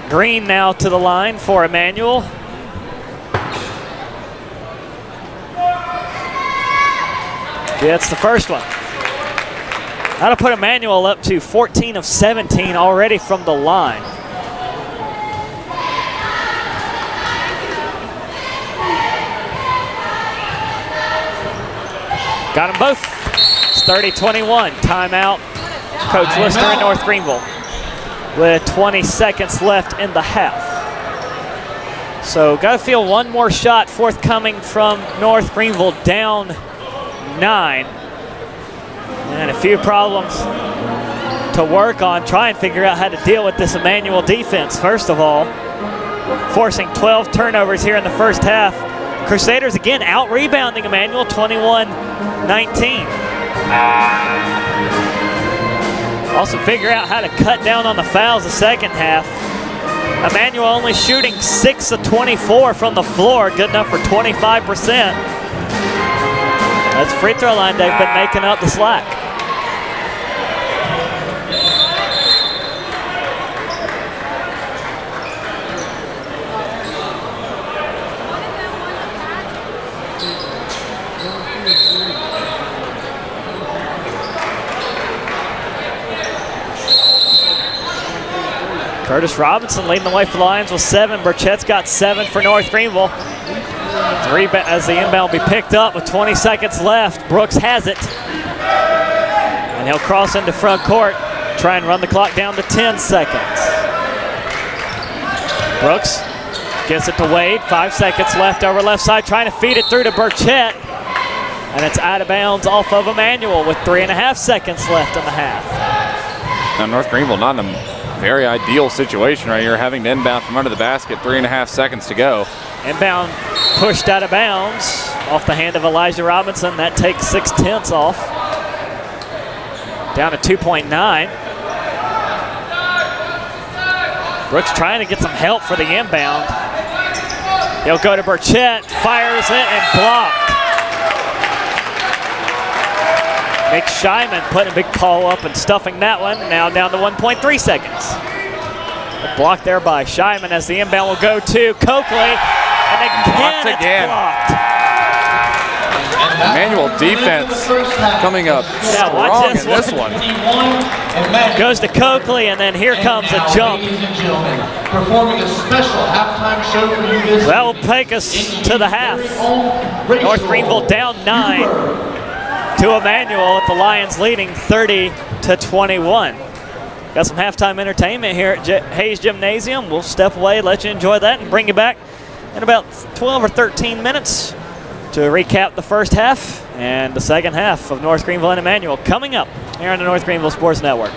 Green now to the line for Emmanuel. Gets the first one. That'll put Emmanuel up to 14 of 17 already from the line. Got them both. It's 30-21. Timeout. Coach Lister in North Greenville with 20 seconds left in the half. So got to feel one more shot forthcoming from North Greenville, down 9. And a few problems to work on. Try and figure out how to deal with this Emmanuel defense. First of all, forcing 12 turnovers here in the first half. Crusaders again out-rebounding Emmanuel, 21-19. Also figure out how to cut down on the fouls the second half. Emmanuel only shooting 6 of 24 from the floor, good enough for 25%. That's free throw line, they've been making up the slack. Curtis Robinson leading the way for the Lions with 7. Burchett's got 7 for North Greenville. As the inbound will be picked up with 20 seconds left. Brooks has it. And he'll cross into front court, try and run the clock down to 10 seconds. Brooks Gets it to Wade. 5 seconds left over left side. Trying to feed it through to Burchett. And it's out of bounds off of Emmanuel with 3.5 seconds left in the half. Now North Greenville not in a very ideal situation right here, having to inbound from under the basket, 3.5 seconds to go. Inbound pushed out of bounds off the hand of Elijah Robinson. That takes 6/10 off. Down to 2.9. Brooks trying to get some help for the inbound. He'll go to Burchett, fires it and blocked. Nick Shyman putting a big call up and stuffing that one. Now down to 1.3 seconds. A block there by Shyman as the inbound will go to Coakley. And again, it's blocked. Emmanuel defense coming up strong in this one. Goes to Coakley, and then here comes a jump. Ladies and gentlemen, performing a special halftime show for you this That will take us to the half. North Greenville down 9 to Emmanuel, with the Lions leading 30-21. Got some halftime entertainment here at Hayes Gymnasium. We'll step away, let you enjoy that, and bring you back in about 12 or 13 minutes to recap the first half and the second half of North Greenville and Emmanuel coming up here on the North Greenville Sports Network.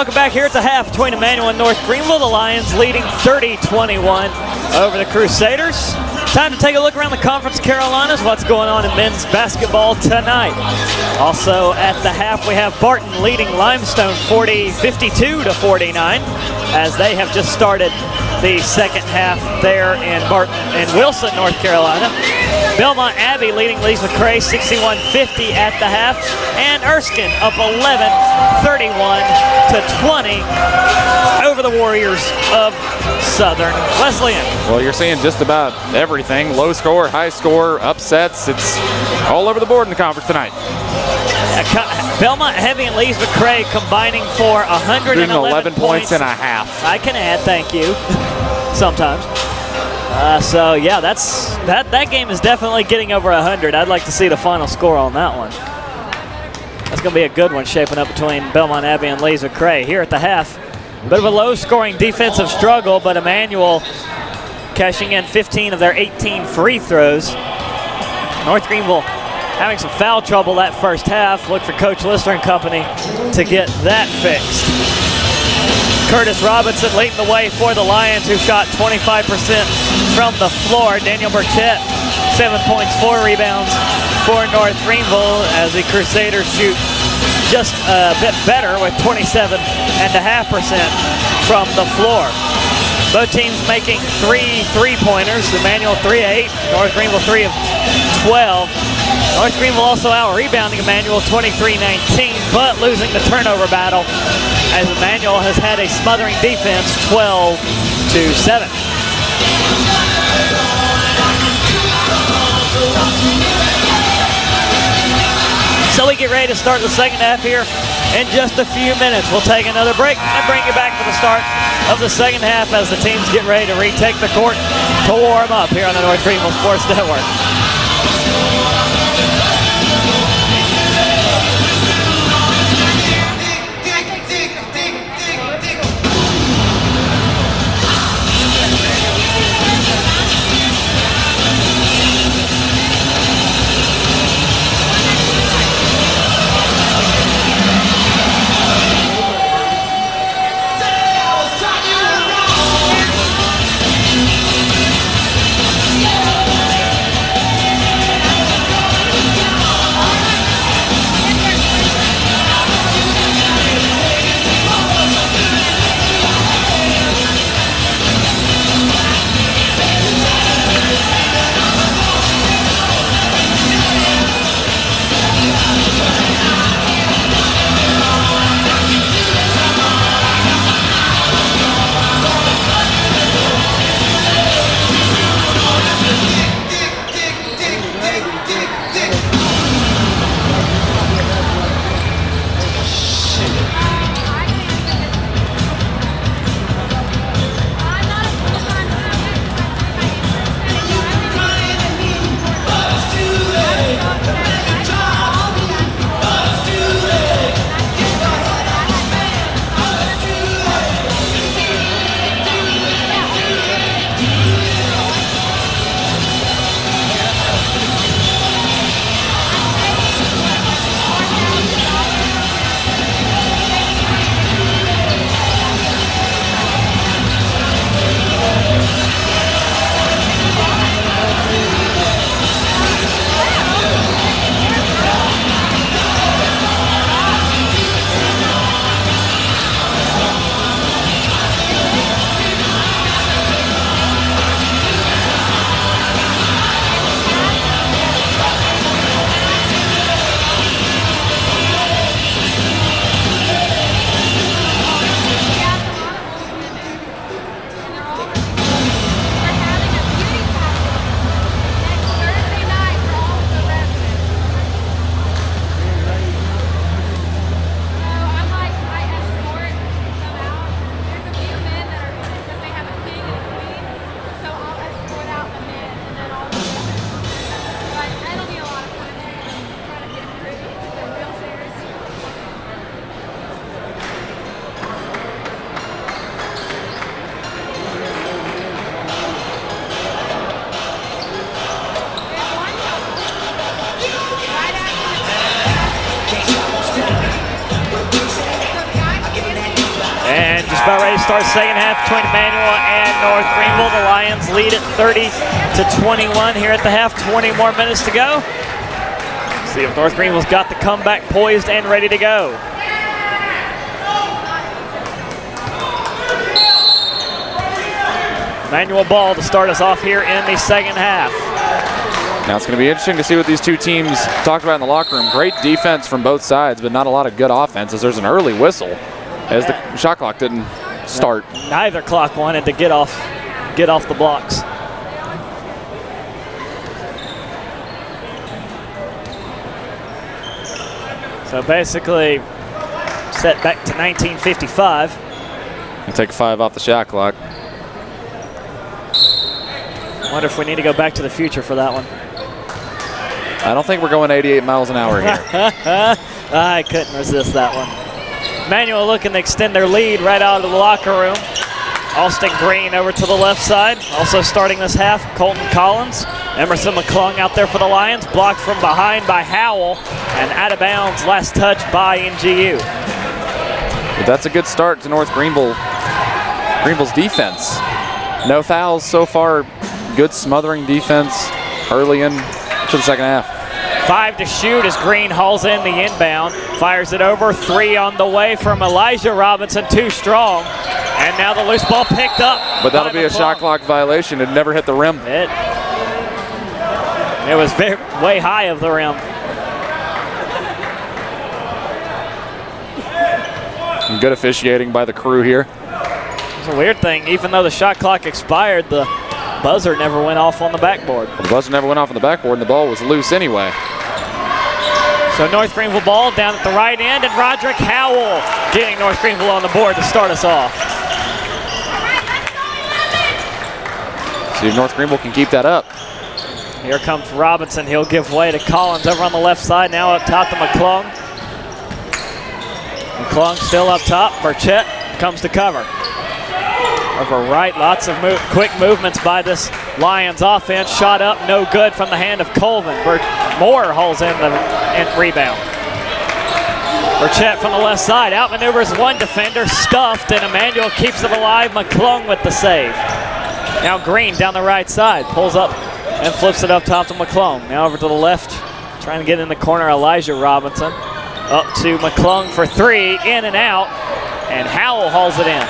welcome back here at the half between Emmanuel and North Greenville. The Lions leading 30-21 over the Crusaders. Time to take a look around the Conference Carolinas, what's going on in men's basketball tonight. Also at the half, we have Barton leading Limestone 52-49 as they have just started the second half there in Wilson, North Carolina. Belmont Abbey leading Lees McRae 61-50 at the half, and Erskine up 11-31-20 over the Warriors of Southern Wesleyan. Well, you're seeing just about everything. Low score, high score, upsets. It's all over the board in the conference tonight. Belmont Heavy and Lees McRae combining for 111 points and a half. I can add, thank you, sometimes. So yeah, that game is definitely getting over 100. I'd like to see the final score on that one. That's going to be a good one shaping up between Belmont Abbey and Lees McRae here at the half. Bit of a low-scoring defensive struggle, but Emmanuel cashing in 15 of their 18 free throws. North Greenville having some foul trouble that first half. Look for Coach Lister and company to get that fixed. Curtis Robinson leading the way for the Lions, who shot 25% from the floor. Daniel Burchett, 7 points, 4 rebounds for North Greenville, as the Crusaders shoot just a bit better with 27.5% from the floor. Both teams making 3 3-pointers. Emmanuel 3 of 8, North Greenville 3 of 12. North Greenville also out-rebounding Emmanuel 23-19, but losing the turnover battle as Emmanuel has had a smothering defense 12-7. So we get ready to start the second half here in just a few minutes. We'll take another break and bring you back for the start of the second half as the teams get ready to retake the court to warm up here on the North Greenville Sports Network. And just about ready to start second half between Emmanuel and North Greenville. The Lions lead at 30-21 here at the half. 20 more minutes to go. See if North Greenville's got the comeback poised and ready to go. Emmanuel ball to start us off here in the second half. Now it's going to be interesting to see what these two teams talked about in the locker room. Great defense from both sides, but not a lot of good offense as there's an early whistle as the shot clock didn't start. Neither clock wanted to get off the blocks. So basically set back to 1955. And take 5 off the shot clock. Wonder if we need to go back to the future for that one. I don't think we're going 88 miles an hour here. I couldn't resist that one. Emmanuel looking to extend their lead right out of the locker room. Austin Green over to the left side. Also starting this half, Colton Collins. Emerson McClung out there for the Lions. Blocked from behind by Howell. And out of bounds, last touch by NGU. But that's a good start to North Greenville's defense. No fouls so far. Good smothering defense early in to the second half. 5 to shoot as Green hauls in the inbound. Fires it over. 3 on the way from Elijah Robinson. Too strong. And now the loose ball picked up. But that'll be a shot clock violation. It never hit the rim. It was way high of the rim. And good officiating by the crew here. It's a weird thing. Even though the shot clock expired, the buzzer never went off on the backboard. The buzzer never went off on the backboard, and the ball was loose anyway. So North Greenville ball down at the right end, and Roderick Howell getting North Greenville on the board to start us off. See if North Greenville can keep that up. Here comes Robinson. He'll give way to Collins over on the left side. Now up top to McClung. McClung still up top. Burchett comes to cover. Over right, lots of quick movements by this Lions offense. Shot up, no good from the hand of Colvin. Moore hauls in the rebound. Burchett from the left side, outmaneuvers one defender, stuffed, and Emmanuel keeps it alive. McClung with the save. Now Green down the right side, pulls up and flips it up top to McClung. Now over to the left, trying to get in the corner, Elijah Robinson. Up to McClung for 3, in and out, and Howell hauls it in.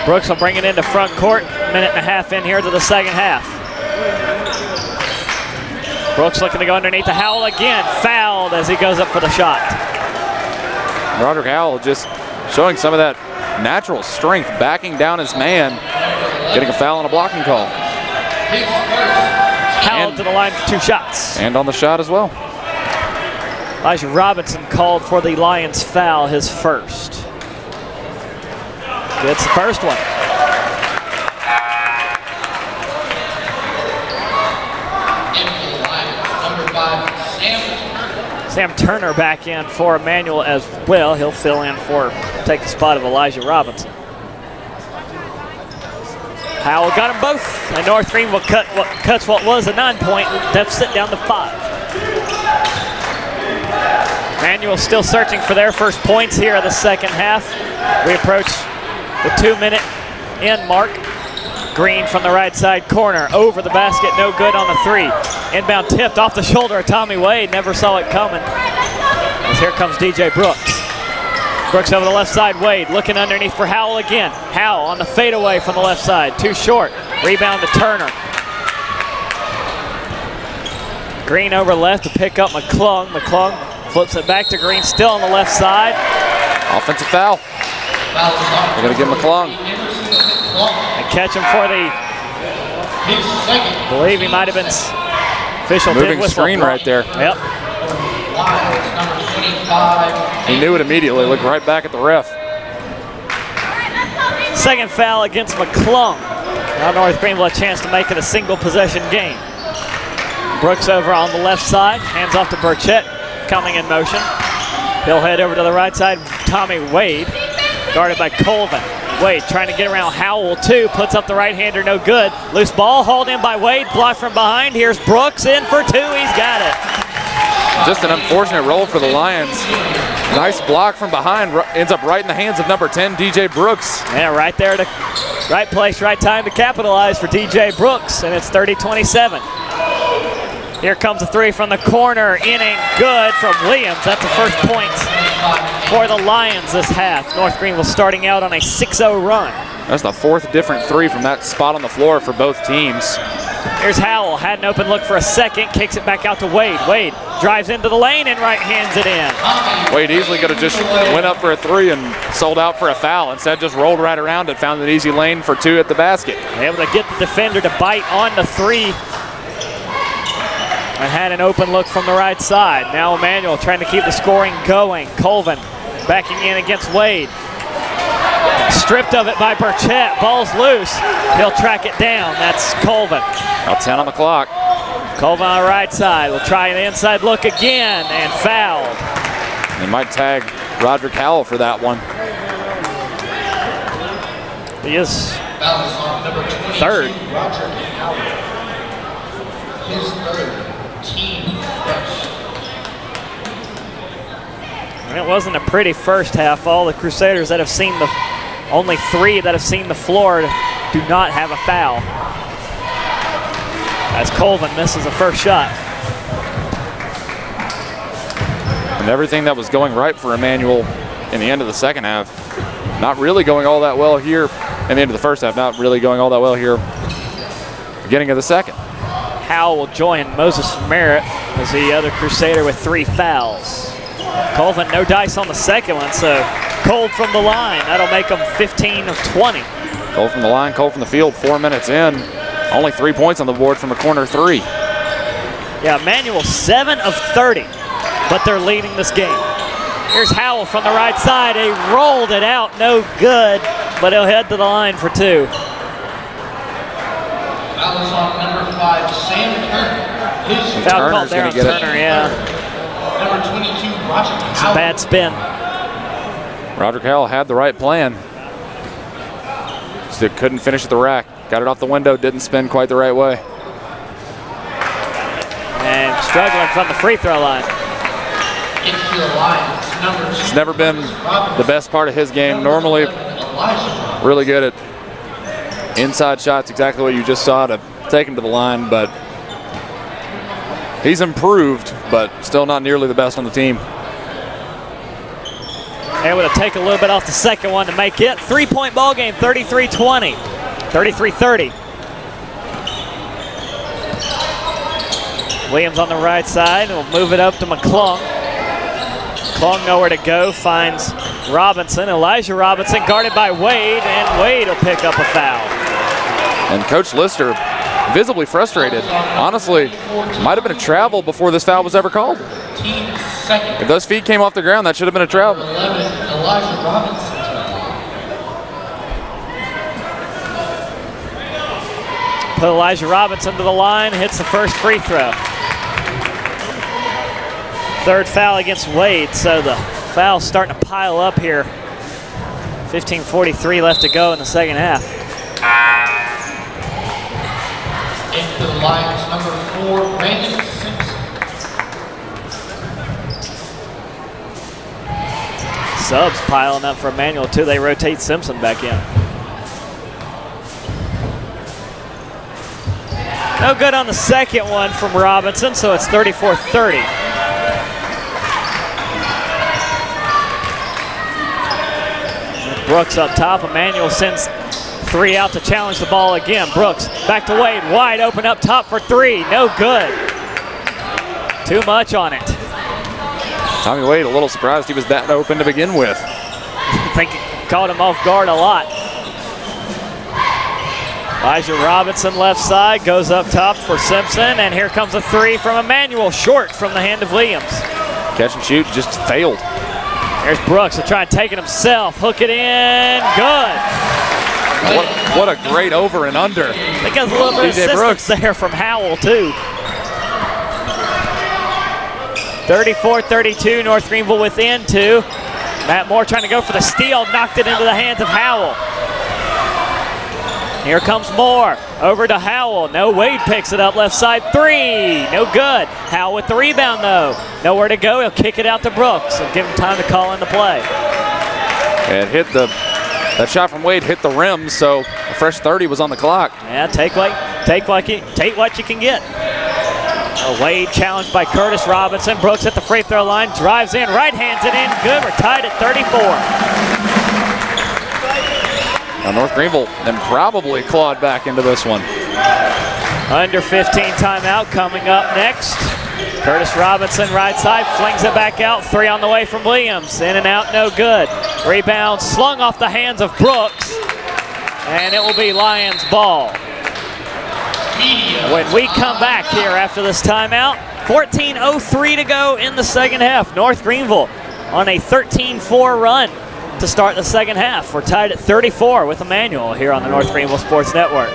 Brooks will bring it into front court. Minute and a half in here to the second half. Brooks looking to go underneath the Howell again. Fouled as he goes up for the shot. Roderick Howell just showing some of that natural strength, backing down his man, getting a foul and a blocking call. Howell to the line for 2 shots. And on the shot as well. Elijah Robinson called for the Lions foul, his first. Gets the first one. Sam Turner back in for Emmanuel as well. He'll fill in take the spot of Elijah Robinson. Howell got them both, and North Greenville cuts what was a 9-point deficit down to 5. Emmanuel still searching for their first points here of the second half. We approach the 2-minute end mark. Green from the right side corner, over the basket, no good on the 3. Inbound tipped off the shoulder of Tommy Wade, never saw it coming. As here comes DJ Brooks. Brooks over the left side, Wade looking underneath for Howell again. Howell on the fadeaway from the left side, too short. Rebound to Turner. Green over left to pick up McClung. McClung flips it back to Green, still on the left side. Offensive foul. They're going to give McClung. And catch him for the, I believe he might have been official. Moving screen right there. Yep. He knew it immediately, looked right back at the ref. Second foul against McClung. Now North Greenville a chance to make it a single possession game. Brooks over on the left side, hands off to Burchett, coming in motion. He'll head over to the right side, Tommy Wade, guarded by Colvin. Wade trying to get around Howell too, puts up the right-hander, no good. Loose ball hauled in by Wade, blocked from behind. Here's Brooks in for 2, he's got it. Just an unfortunate roll for the Lions. Nice block from behind, ends up right in the hands of number 10, DJ Brooks. Yeah, right there, right place, right time to capitalize for DJ Brooks, and it's 30-27. Here comes a three from the corner, inning good from Williams. That's the first point for the Lions this half. North Greenville starting out on a 6-0 run. That's the fourth different three from that spot on the floor for both teams. Here's Howell, had an open look for a second, kicks it back out to Wade. Wade drives into the lane and right hands it in. Wade easily could have just went up for a three and sold out for a foul. Instead, just rolled right around it, found an easy lane for two at the basket. Able to get the defender to bite on the three. And had an open look from the right side. Now Emmanuel trying to keep the scoring going. Colvin backing in against Wade. Stripped of it by Burchett. Ball's loose. He'll track it down. That's Colvin. About 10 on the clock. Colvin on the right side. Will try an inside look again and fouled. They might tag Roderick Howell for that one. He is Number 22, third. Roderick Howell. His third. Team fresh. It wasn't a pretty first half. All the Crusaders that have seen only three that have seen the floor do not have a foul. As Colvin misses a first shot. And everything that was going right for Emmanuel in the end of the second half, not really going all that well here. In the end of the first half, not really going all that well here. Beginning of the second. Howell will join Moses Merritt as the other Crusader with 3 fouls. Colvin no dice on the second one, so cold from the line. That'll make them 15 of 20. Cold from the line, cold from the field, 4 minutes in. Only 3 points on the board from a corner three. Yeah, Emmanuel 7 of 30, but they're leading this game. Here's Howell from the right side. He rolled it out, no good, but he'll head to the line for 2. That was on number 5, Sam Turner. His Foul called Turner's there on gonna get it. Turner, yeah. number 22, Roderick It's a Howell. bad spin. Roderick Howell had the right plan. Just couldn't finish at the rack. Got it off the window, didn't spin quite the right way. And struggling from the free throw line. Into the line. Number 2, It's never been the best part of his game. Normally Elijah. really good at inside shots, exactly what you just saw to take him to the line, but he's improved, but still not nearly the best on the team. Able to take a little bit off the second one to make it. 3-point ball game, 33-20, 33-30. Williams on the right side will move it up to McClung. McClung nowhere to go, finds Robinson. Elijah Robinson guarded by Wade, and Wade will pick up a foul. And Coach Lister visibly frustrated. Honestly, might have been a travel before this foul was ever called. Team second. If those feet came off the ground, that should have been a travel. 11, Elijah Robinson. Put Elijah Robinson to the line, hits the first free throw. Third foul against Wade, so the foul's starting to pile up here. 15:43 left to go in the second half. Into the Lions, number 4, Brandon Simpson. Subs piling up for Emmanuel too. They rotate Simpson back in. No good on the second one from Robinson, so it's 34-30. Brooks up top. Emmanuel sends 3 out to challenge the ball again. Brooks back to Wade, wide open up top for 3. No good. Too much on it. Tommy Wade a little surprised he was that open to begin with. I think it caught him off guard a lot. Elijah Robinson left side, goes up top for Simpson, and here comes a 3 from Emmanuel, short from the hand of Williams. Catch and shoot just failed. There's Brooks, he'll try and take it himself, hook it in, good. What a great over and under. I think there's a little bit of DJ assistance Brooks there from Howell too. 34-32, North Greenville within 2. Matt Moore trying to go for the steal, knocked it into the hands of Howell. Here comes Moore. Over to Howell. No, Wade picks it up. Left side three. No good. Howell with the rebound, though. Nowhere to go. He'll kick it out to Brooks and give him time to call in the play. It hit that shot from Wade hit the rim, so a fresh 30 was on the clock. Yeah, take what you can get. Wade challenged by Curtis Robinson. Brooks at the free throw line. Drives in. Right hands it in. Good. We're tied at 34. Now North Greenville then probably clawed back into this one. Under 15 timeout coming up next. Curtis Robinson right side flings it back out. Three on the way from Williams. In and out, no good. Rebound slung off the hands of Brooks. And it will be Lions ball. When we come back here after this timeout, 14:03 to go in the second half. North Greenville on a 13-4 run to start the second half. We're tied at 34 with Emmanuel here on the North Greenville Sports Network.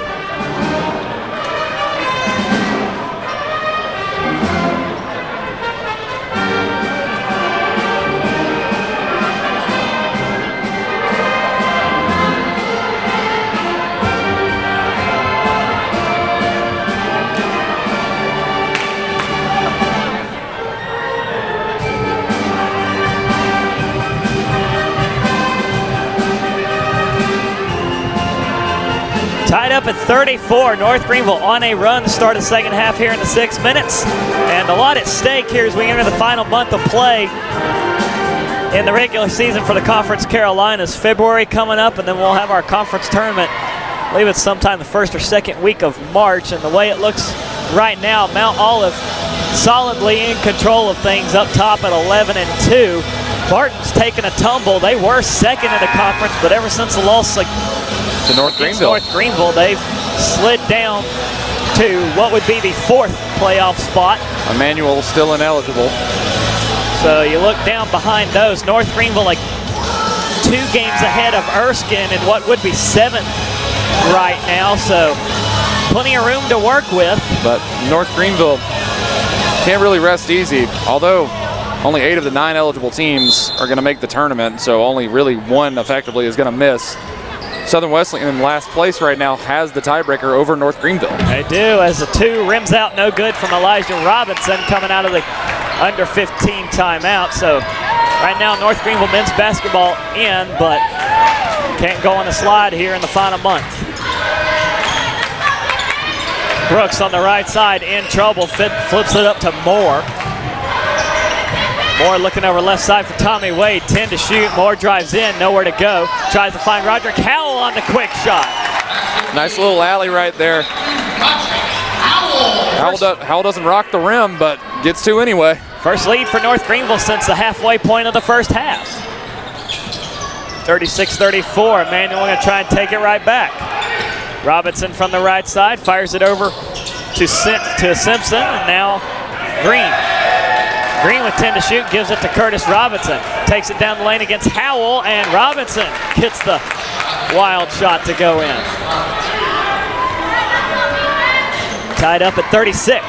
Tied up at 34, North Greenville on a run to start the second half here in the 6 minutes. And a lot at stake here as we enter the final month of play in the regular season for the Conference Carolinas. February coming up, and then we'll have our conference tournament. I believe it's sometime the first or second week of March. And the way it looks right now, Mount Olive solidly in control of things up top at 11-2. Barton's taking a tumble. They were second in the conference, but ever since the loss to North Greenville, they've slid down to what would be the fourth playoff spot. Emmanuel still ineligible. So you look down behind those. North Greenville like 2 games ahead of Erskine in what would be seventh right now. So plenty of room to work with. But North Greenville can't really rest easy. Although only 8 of the 9 eligible teams are going to make the tournament, so only really 1 effectively is going to miss. Southern Wesleyan in last place right now has the tiebreaker over North Greenville. They do, as the 2 rims out no good from Elijah Robinson coming out of the under 15 timeout. So right now North Greenville men's basketball in, but can't go on the slide here in the final month. Brooks on the right side in trouble, flips it up to Moore. Moore looking over left side for Tommy Wade, 10 to shoot. Moore drives in, nowhere to go. Tries to find Roderick Howell on the quick shot. Nice little alley right there. Howell doesn't rock the rim, but gets 2 anyway. First lead for North Greenville since the halfway point of the first half. 36-34, Emmanuel going to try and take it right back. Robinson from the right side, fires it over to Simpson, and now Green. Green with 10 to shoot, gives it to Curtis Robinson. Takes it down the lane against Howell, and Robinson gets the wild shot to go in. Tied up at 36.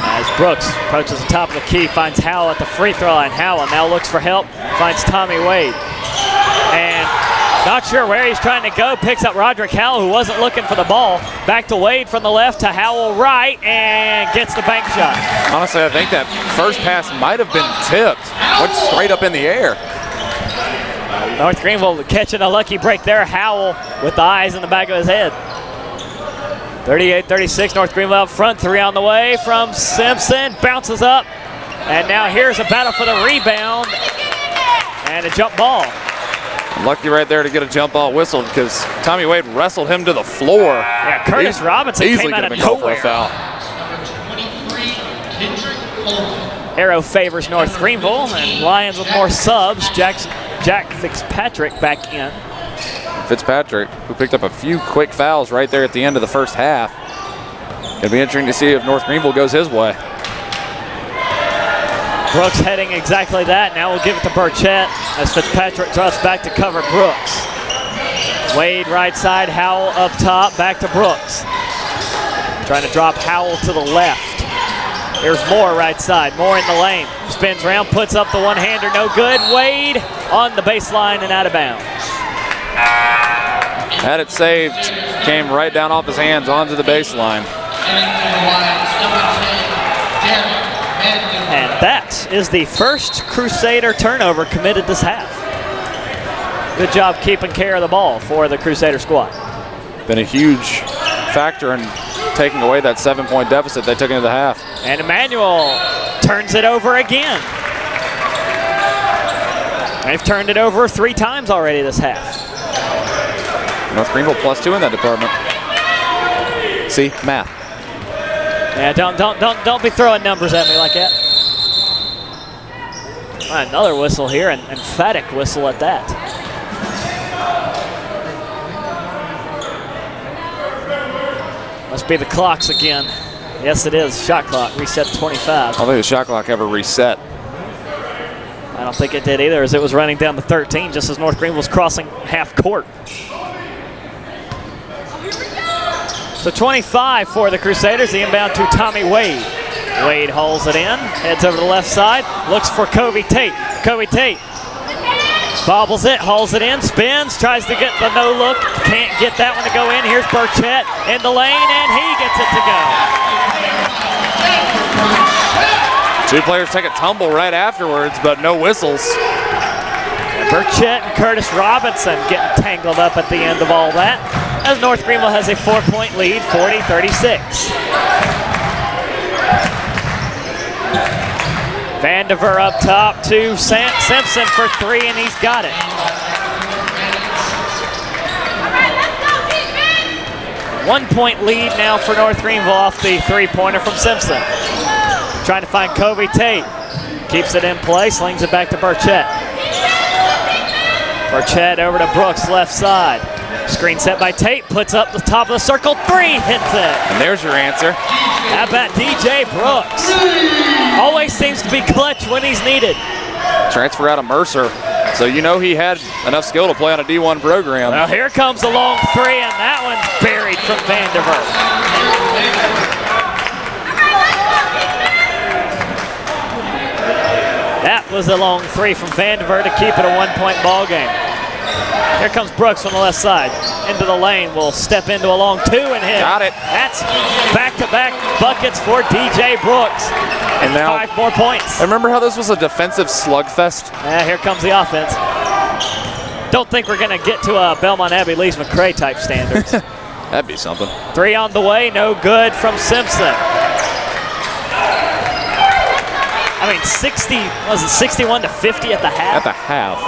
As Brooks approaches the top of the key, finds Howell at the free throw line. Howell now looks for help, finds Tommy Wade. And not sure where he's trying to go. Picks up Roderick Howell, who wasn't looking for the ball. Back to Wade from the left to Howell right, and gets the bank shot. Honestly, I think that first pass might have been tipped. Went straight up in the air. North Greenville catching a lucky break there. Howell with the eyes in the back of his head. 38-36, North Greenville out front. 3 on the way from Simpson. Bounces up. And now here's a battle for the rebound. And a jump ball. Lucky right there to get a jump ball whistled because Tommy Wade wrestled him to the floor. Yeah, Curtis Robinson came out of nowhere. For a foul. Arrow favors North Greenville, and Lions with more subs. Jack Fitzpatrick back in. Fitzpatrick, who picked up a few quick fouls right there at the end of the first half. It'll be interesting to see if North Greenville goes his way. Brooks heading exactly that. Now we'll give it to Burchett as Fitzpatrick drops back to cover Brooks. Wade right side, Howell up top, back to Brooks. Trying to drop Howell to the left. Here's Moore right side, Moore in the lane. Spins around, puts up the one-hander, no good. Wade on the baseline and out of bounds. Had it saved, came right down off his hands onto the baseline. And that is the first Crusader turnover committed this half. Good job keeping care of the ball for the Crusader squad. Been a huge factor in taking away that 7-point deficit they took into the half. And Emmanuel turns it over again. They've turned it over 3 times already this half. North Greenville +2 in that department. See, math. Yeah, don't be throwing numbers at me like that. Another whistle here, an emphatic whistle at that. Must be the clocks again. Yes, it is. Shot clock reset 25. I don't think the shot clock ever reset. I don't think it did either, as it was running down to 13 just as North Greenville was crossing half court. So 25 for the Crusaders. The inbound to Tommy Wade. Wade hauls it in, heads over to the left side, looks for Kobe Tate. Kobe Tate bobbles it, hauls it in, spins, tries to get the no look, can't get that one to go in. Here's Burchett in the lane, and he gets it to go. 2 players take a tumble right afterwards, but no whistles. Burchett and Curtis Robinson getting tangled up at the end of all that, as North Greenville has a 4-point lead, 40-36. Vandiver up top to Simpson for 3, and he's got it. One-point lead now for North Greenville off the 3-pointer from Simpson. Trying to find Kobe Tate. Keeps it in play, slings it back to Burchett. Burchett over to Brooks, left side. Screen set by Tate, puts up the top of the circle, 3, hits it. And there's your answer. How about DJ Brooks? Always seems to be clutch when he's needed. Transfer out of Mercer, so you know he had enough skill to play on a D1 program. Well, here comes a long 3, and that one's buried from Vandiver. That was a long 3 from Vandiver to keep it a 1-point ball game. Here comes Brooks on the left side. Into the lane, will step into a long 2 and hit. Got it. That's back-to-back buckets for DJ Brooks. And now 5 more points. Remember how this was a defensive slugfest? Here comes the offense. Don't think we're going to get to a Belmont Abbey Lees McCray type standards. That'd be something. 3 on the way, no good from Simpson. I mean, 61 to 50 at the half? At the half.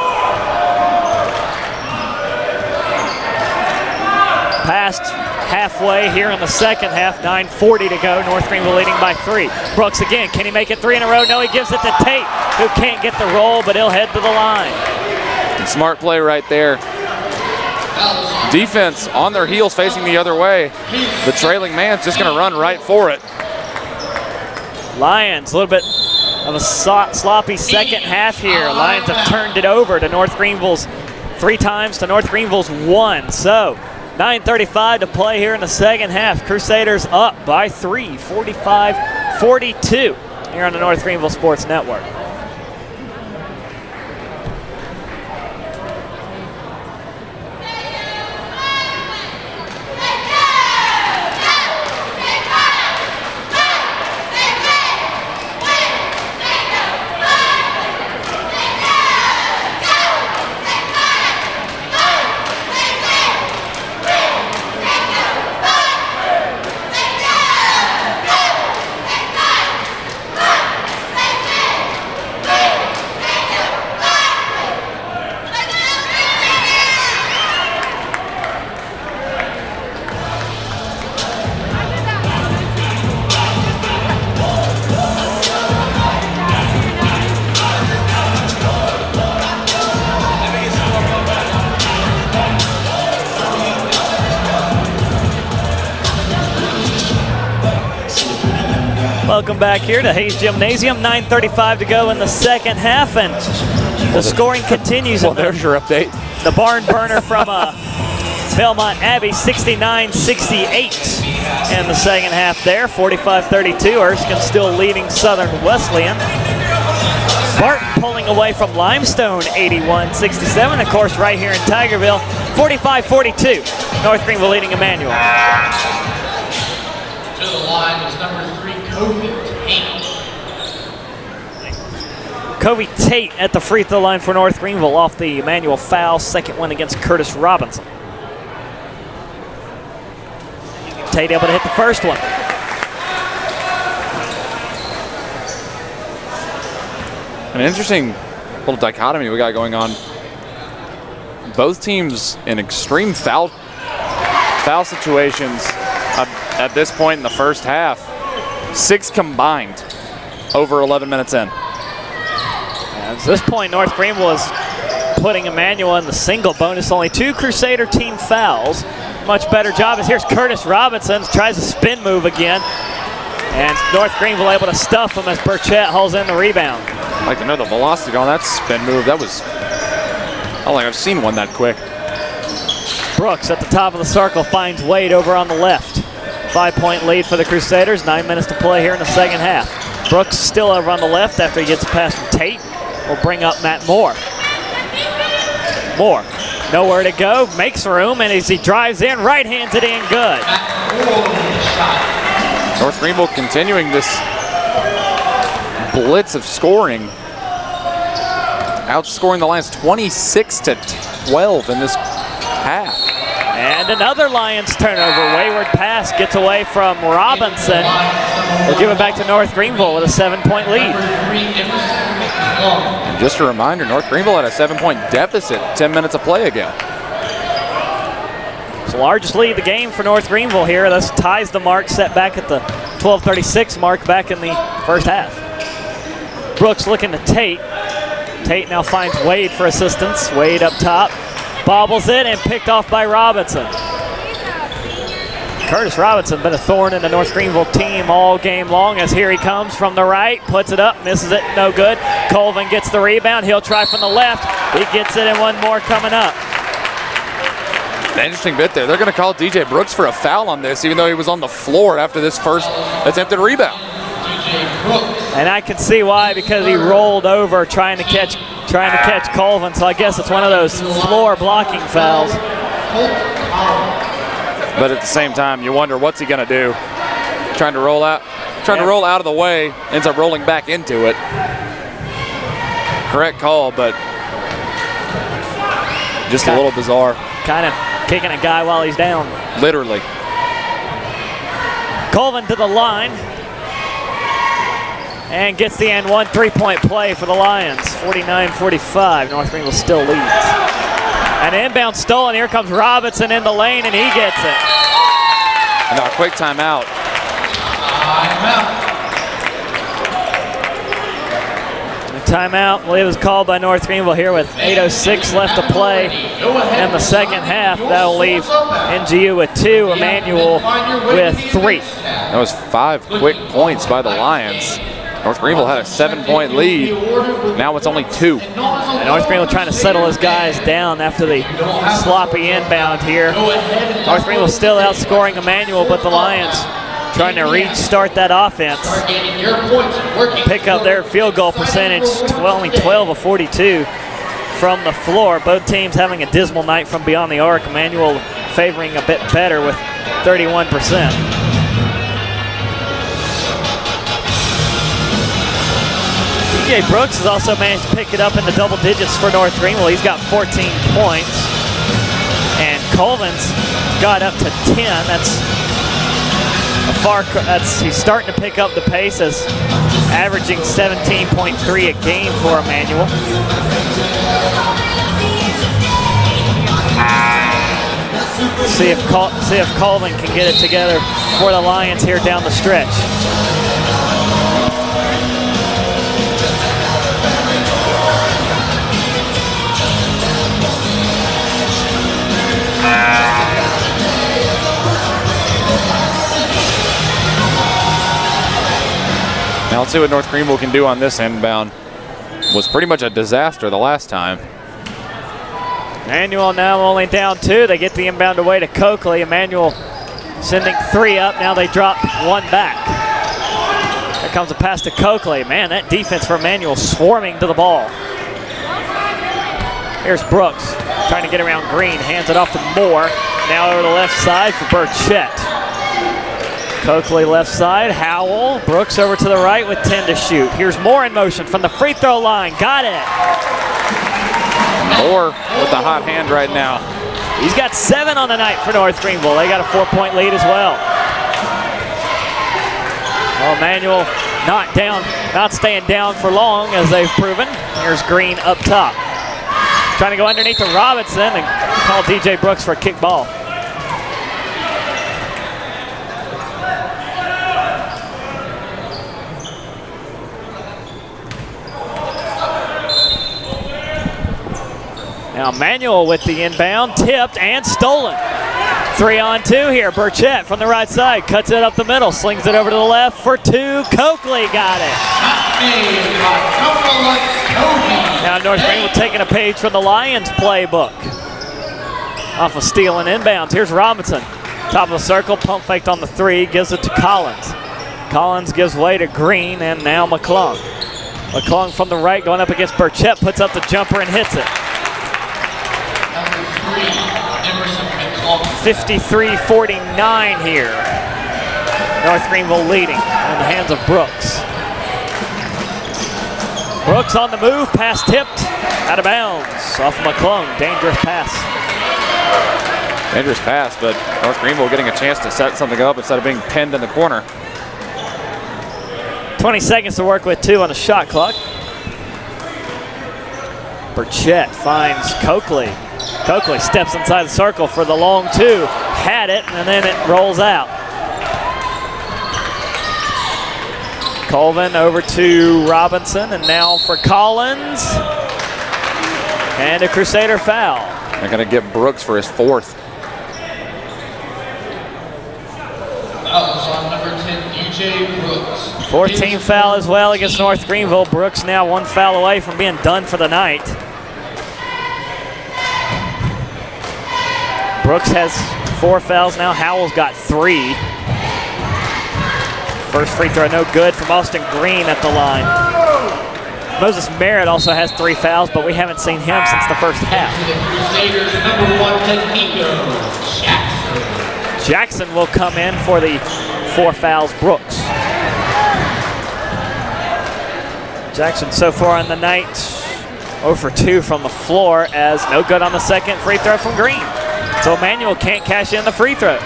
Past halfway here in the second half, 9:40 to go. North Greenville leading by 3. Brooks again, can he make it 3 in a row? No, he gives it to Tate, who can't get the roll, but he'll head to the line. Smart play right there. Defense on their heels facing the other way. The trailing man's just going to run right for it. Lions, a little bit of a sloppy second half here. Lions have turned it over to North Greenville's 3 times to North Greenville's 1. So 9:35 to play here in the second half. Crusaders up by 3, 45-42 here on the North Greenville Sports Network. Welcome back here to Hayes Gymnasium. 9:35 to go in the second half, and the scoring continues. Well, there's your update. The barn burner from Belmont Abbey, 69-68 in the second half there. 45-32. Erskine still leading Southern Wesleyan. Barton pulling pulling away from Limestone 81-67. Of course, right here in Tigerville, 45-42. North Greenville leading Emmanuel. To the line is number 3, Kobe Tate. Kobe Tate at the free throw line for North Greenville off the Emmanuel foul. Second one against Curtis Robinson. Tate able to hit the first one. An interesting little dichotomy we got going on. Both teams in extreme foul situations at this point in the first half. 6 combined over 11 minutes in. At this point, North Greenville is putting Emmanuel in the single bonus. Only 2 Crusader team fouls. Much better job as here's Curtis Robinson, tries a spin move again. And North Greenville able to stuff him as Burchett hauls in the rebound. I'd like to know the velocity on that spin move. That was, I don't think I've seen one that quick. Brooks at the top of the circle finds Wade over on the left. 5-point lead for the Crusaders, 9 minutes to play here in the second half. Brooks still over on the left after he gets a pass from Tate. Will bring up Matt Moore. Moore, nowhere to go, makes room, and as he drives in, right hands it in good. North Greenville continuing this blitz of scoring. Outscoring the Lions 26-12 in this half. And another Lions turnover. Wayward pass gets away from Robinson. We'll give it back to North Greenville with a 7-point lead. And just a reminder, North Greenville had a 7-point deficit 10 minutes of play ago. It's the largest lead of the game for North Greenville here. This ties the mark set back at the 12:36 mark back in the first half. Brooks looking to Tate. Tate now finds Wade for assistance. Wade up top. Bobbles it and picked off by Robinson. Curtis Robinson been a thorn in the North Greenville team all game long as here he comes from the right, puts it up, misses it, no good. Colvin gets the rebound, he'll try from the left. He gets it and one more coming up. An interesting bit there. They're going to call DJ Brooks for a foul on this even though he was on the floor after this first attempted rebound. And I can see why, because he rolled over trying to catch Colvin, so I guess it's one of those floor blocking fouls. But at the same time, you wonder what's he going to do. Trying to roll out of the way, ends up rolling back into it. Correct call, but just a little bizarre. Kind of kicking a guy while he's down. Literally. Colvin to the line. And gets the end one 3-point play for the Lions. 49-45. North Greenville still leads. An inbound stolen. Here comes Robinson in the lane, and he gets it. And a quick timeout. The timeout, I believe, was called by North Greenville here with 8:06 left to play in the second half. That'll leave NGU with 2, Emmanuel with 3. That was 5 quick points by the Lions. North Greenville had a 7-point lead. Now it's only 2. And North Greenville trying to settle his guys down after the sloppy inbound here. North Greenville still outscoring Emmanuel, but the Lions trying to restart that offense. Pick up their field goal percentage, only 12 of 42 from the floor. Both teams having a dismal night from beyond the arc. Emmanuel favoring a bit better with 31%. DJ Brooks has also managed to pick it up in the double digits for North Greenville. He's got 14 points. And Colvin's got up to 10. He's starting to pick up the pace as averaging 17.3 a game for Emmanuel. See if Colvin can get it together for the Lions here down the stretch. Now let's see what North Greenville can do on this inbound. Was pretty much a disaster the last time. Emmanuel now only down 2. They get the inbound away to Coakley. Emmanuel sending 3 up. Now they drop 1 back. Here comes a pass to Coakley. Man, that defense for Emmanuel swarming to the ball. Here's Brooks trying to get around Green, hands it off to Moore. Now over the left side for Burchett. Coakley left side, Howell. Brooks over to the right with 10 to shoot. Here's Moore in motion from the free throw line. Got it. Moore with the hot hand right now. He's got 7 on the night for North Greenville. They got a 4-point lead as well. Well, Emmanuel not staying down for long, as they've proven. Here's Green up top. Trying to go underneath to Robinson and call DJ Brooks for a kick ball. Now Emmanuel with the inbound, tipped and stolen. 3-on-2 here. Burchett from the right side, cuts it up the middle, slings it over to the left for 2. Coakley got it. Now North Greenville taking a page from the Lions playbook. Off a steal and inbounds. Here's Robinson. Top of the circle, pump faked on the 3, gives it to Collins. Collins gives way to Green, and now McClung. McClung from the right going up against Burchett, puts up the jumper and hits it. 53-49 here. North Greenville leading in the hands of Brooks. Brooks on the move, pass tipped, out of bounds. Off McClung, dangerous pass. Dangerous pass, but North Greenville getting a chance to set something up instead of being pinned in the corner. 20 seconds to work with, 2 on the shot clock. Burchett finds Coakley. Coakley steps inside the circle for the long 2. Had it, and then it rolls out. Colvin over to Robinson, and now for Collins. And a Crusader foul. They're going to get Brooks for his 4th. Fouls on number 10, DJ Brooks. 14th foul as well against North Greenville. Brooks now 1 foul away from being done for the night. Brooks has 4 fouls now. Howell's got 3. First free throw no good from Austin Green at the line. Moses Merritt also has 3 fouls, but we haven't seen him since the first half. Crusaders, number 1, Nico Jackson. Jackson will come in for the 4 fouls, Brooks. Jackson so far on the night, 0 for 2 from the floor, as no good on the second free throw from Green. So Emmanuel can't cash in the free throws.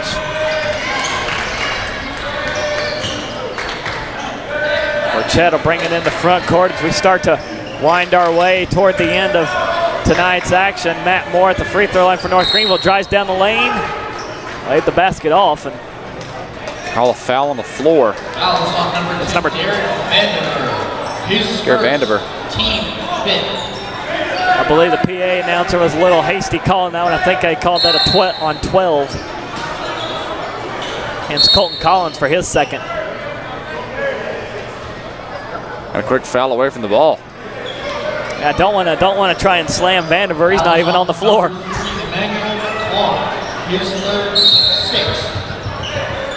Burchett will bring it in the front court as we start to wind our way toward the end of tonight's action. Matt Moore at the free throw line for North Greenville, drives down the lane, laid the basket off, and Call a foul on the floor. Fouls on number 10, Garrett Vandiver. His Garrett Vandiver. Team 5th. I believe the PA announcer was a little hasty calling that one. I think they called that on 12. And it's Colton Collins for his 2nd. And a quick foul away from the ball. I don't want to try and slam Vandiver. He's not even on the floor. His 3rd, 6th.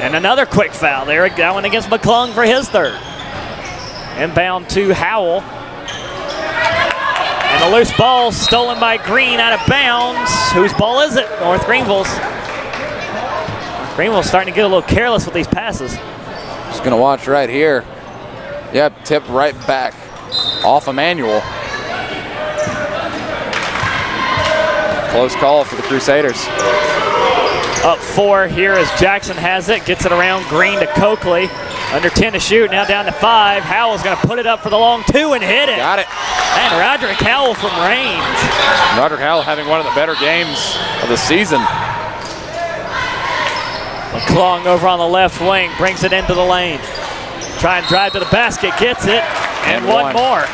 And another quick foul there. That one against McClung for his 3rd. Inbound to Howell. And a loose ball stolen by Green out of bounds. Whose ball is it? North Greenville's. Greenville's starting to get a little careless with these passes. Just gonna watch right here. Yep, tipped right back off Emmanuel. Close call for the Crusaders. Up 4 here as Jackson has it. Gets it around Green to Coakley. Under 10 to shoot, now down to 5. Howell's gonna put it up for the long 2 and hit it. Got it. And Roderick Howell from range. Roderick Howell having one of the better games of the season. McClung over on the left wing, brings it into the lane. Try and drive to the basket, gets it, and one more.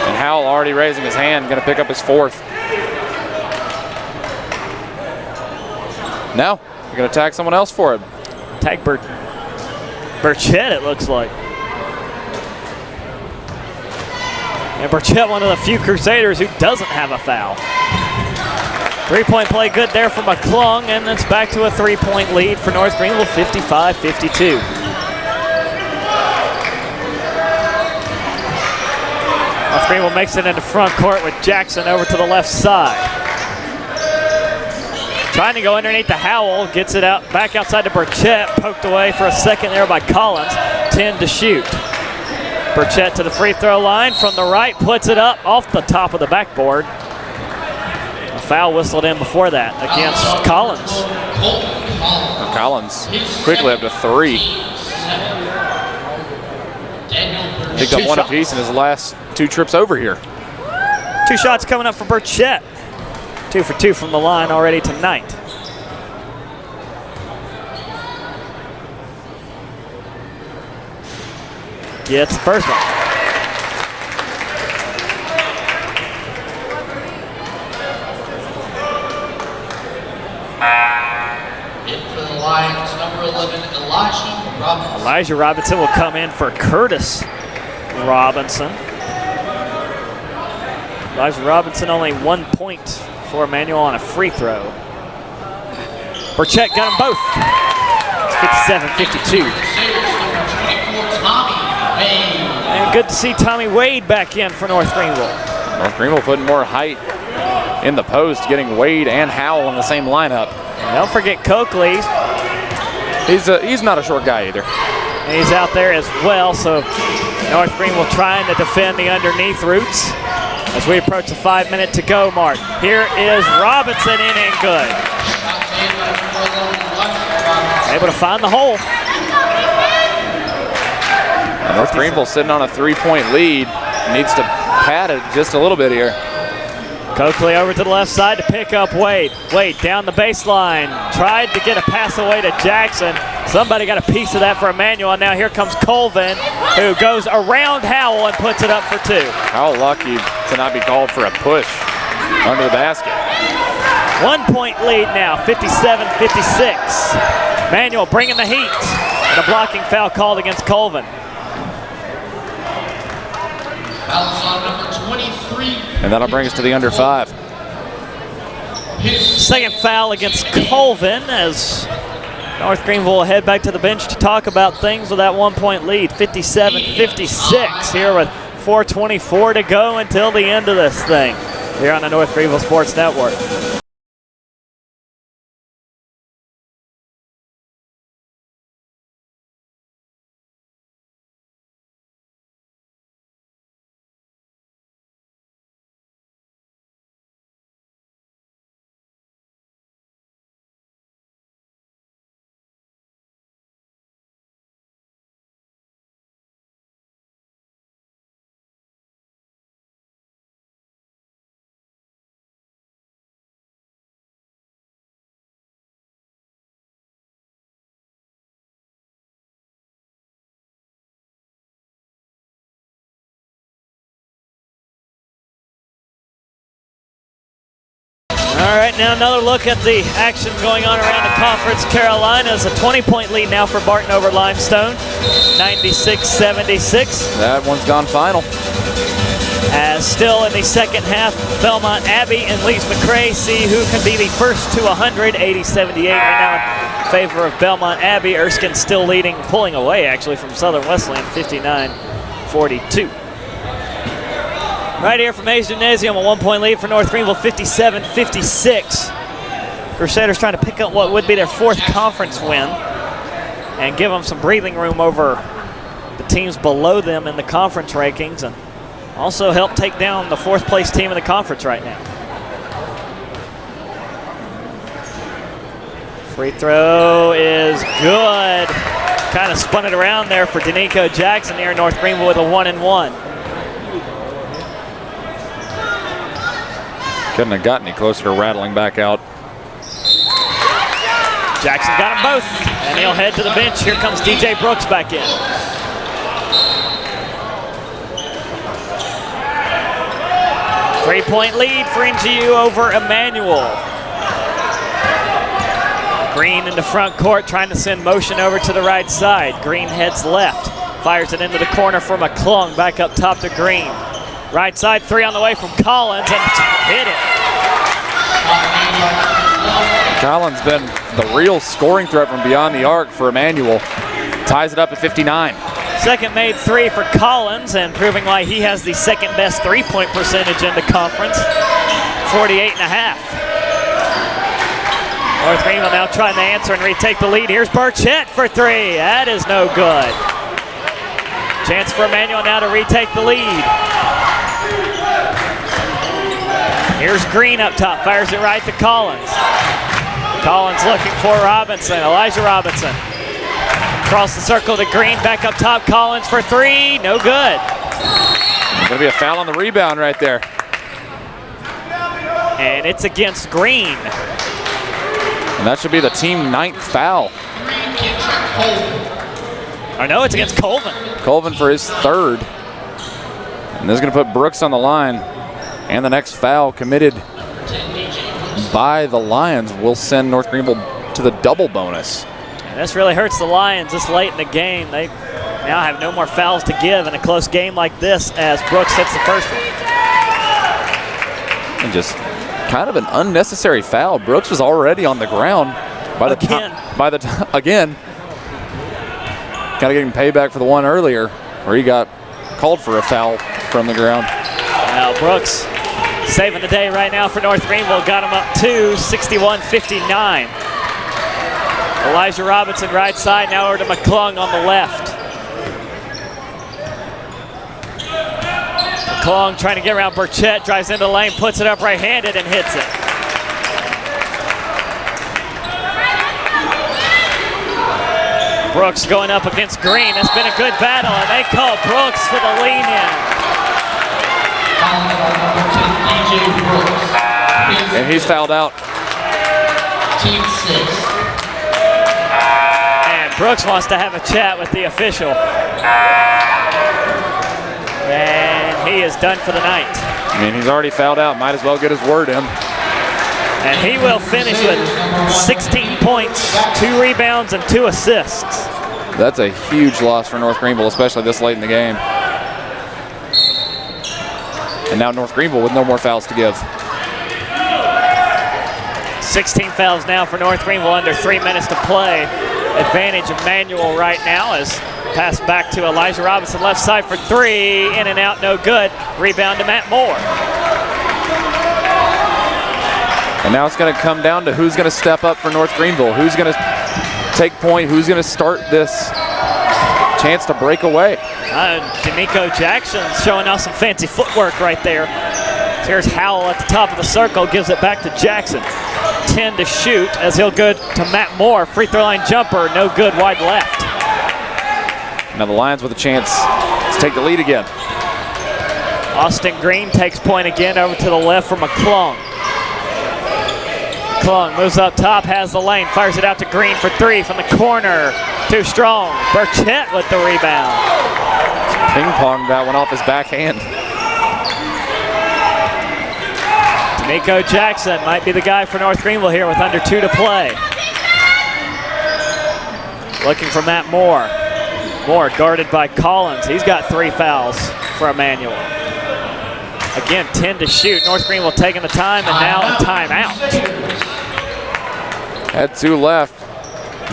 And Howell already raising his hand, gonna pick up his 4th. Now, you're gonna tag someone else for it. Tag Burchett, it looks like. And Burchett, one of the few Crusaders who doesn't have a foul. 3-point play good there for McClung, and it's back to a 3-point lead for North Greenville, 55-52. Off Greenville makes it into front court with Jackson over to the left side. Trying to go underneath the Howell, gets it out back outside to Burchett, poked away for a second there by Collins. 10 to shoot. Burchett to the free throw line from the right, puts it up off the top of the backboard. A foul whistled in before that against Collins. Collins quickly up to 3. Picked up one apiece in his last 2 trips over here. 2 shots coming up for Burchett. 2 for 2 from the line already tonight. Gets the first one. In for the Lions, number 11, Elijah Robinson. Elijah Robinson will come in for Curtis Robinson. Elijah Robinson only 1 point for Emmanuel on a free throw. Burchett got them both. It's 57-52. And good to see Tommy Wade back in for North Greenville. North Greenville putting more height in the post, getting Wade and Howell in the same lineup. And don't forget Coakley. He's not a short guy either. And he's out there as well, so North Greenville trying to defend the underneath routes as we approach the 5 minute to go mark. Here is Robinson in and good. Able to find the hole. And North Greenville sitting on a 3-point lead. Needs to pad it just a little bit here. Coakley over to the left side to pick up Wade. Wade down the baseline. Tried to get a pass away to Jackson. Somebody got a piece of that for Emmanuel. Now here comes Colvin, who goes around Howell and puts it up for 2. How lucky to not be called for a push under the basket. 1 point lead now, 57-56. Emmanuel bringing the heat. And a blocking foul called against Colvin. Fouls on number 23. And that'll bring us to the under 5. Second foul against Colvin as North Greenville will head back to the bench to talk about things with that 1 point lead. 57-56 here with 4:24 to go until the end of this thing here on the North Greenville Sports Network. All right, now another look at the action going on around the conference. Carolina's a 20-point lead now for Barton over Limestone, 96-76. That one's gone final. As still in the second half, Belmont Abbey and Leeds McRae see who can be the first to 100, 80-78 right now in favor of Belmont Abbey. Erskine still leading, pulling away actually from Southern Wesleyan, 59-42. Right here from Mays Gymnasium, a 1 point lead for North Greenville, 57-56. Crusaders trying to pick up what would be their 4th conference win and give them some breathing room over the teams below them in the conference rankings and also help take down the 4th place team in the conference right now. Free throw is good. Kind of spun it around there for Danico Jackson here in North Greenville with a 1-and-1. Couldn't have got any closer to rattling back out. Jackson got them both, and he'll head to the bench. Here comes DJ Brooks back in. Three-point lead for NGU over Emmanuel. Green in the front court trying to send motion over to the right side. Green heads left, fires it into the corner for McClung, back up top to Green. Right side, 3 on the way from Collins, and hit it. Collins been the real scoring threat from beyond the arc for Emmanuel. Ties it up at 59. Second made three for Collins, and proving why he has the second best three-point percentage in the conference, 48.5. North Greenville now trying to answer and retake the lead. Here's Burchett for three. That is no good. Chance for Emmanuel now to retake the lead. Here's Green up top, fires it right to Collins. Collins looking for Robinson, Elijah Robinson. Across the circle to Green, back up top, Collins for three, no good. Gonna be a foul on the rebound right there. And it's against Green. And that should be the team 9th foul. Oh no, it's against Colvin. Colvin for his 3rd. And this is gonna put Brooks on the line. And the next foul committed by the Lions will send North Greenville to the double bonus. And this really hurts the Lions this late in the game. They now have no more fouls to give in a close game like this as Brooks hits the first one. And just kind of an unnecessary foul. Brooks was already on the ground by the time. Again. Kind of getting payback for the one earlier where he got called for a foul from the ground. Now Brooks saving the day right now for North Greenville. Got him up to 61-59. Elijah Robinson right side, now over to McClung on the left. McClung trying to get around Burchett, drives into the lane, puts it up right-handed and hits it. Brooks going up against Green. It's been a good battle, and they call Brooks for the lean-in. And he's fouled out. Team 6. And Brooks wants to have a chat with the official. And he is done for the night. I mean, he's already fouled out. Might as well get his word in. And he will finish with 16 points, 2 rebounds, and 2 assists. That's a huge loss for North Greenville, especially this late in the game. And now North Greenville with no more fouls to give. 16 fouls now for North Greenville, under 3 minutes to play. Advantage Emmanuel right now as pass back to Elijah Robinson, left side for three, in and out, no good. Rebound to Matt Moore. And now it's going to come down to who's going to step up for North Greenville, who's going to take point, who's going to start this chance to break away. D'Amico Jackson showing off some fancy footwork right there. Here's Howell at the top of the circle, gives it back to Jackson. 10 to shoot as he'll go to Matt Moore. Free throw line jumper, no good, wide left. Now the Lions with a chance to take the lead again. Austin Green takes point again over to the left for McClung. McClung moves up top, has the lane, fires it out to Green for three from the corner. Too strong. Burchett with the rebound. Ping-ponged that one off his backhand. D'Amico Jackson might be the guy for North Greenville here with under 2 to play. Looking for Matt Moore. Moore guarded by Collins. He's got 3 fouls for Emmanuel. Again, 10 to shoot. North Greenville taking the time, and now a timeout. Had 2 left.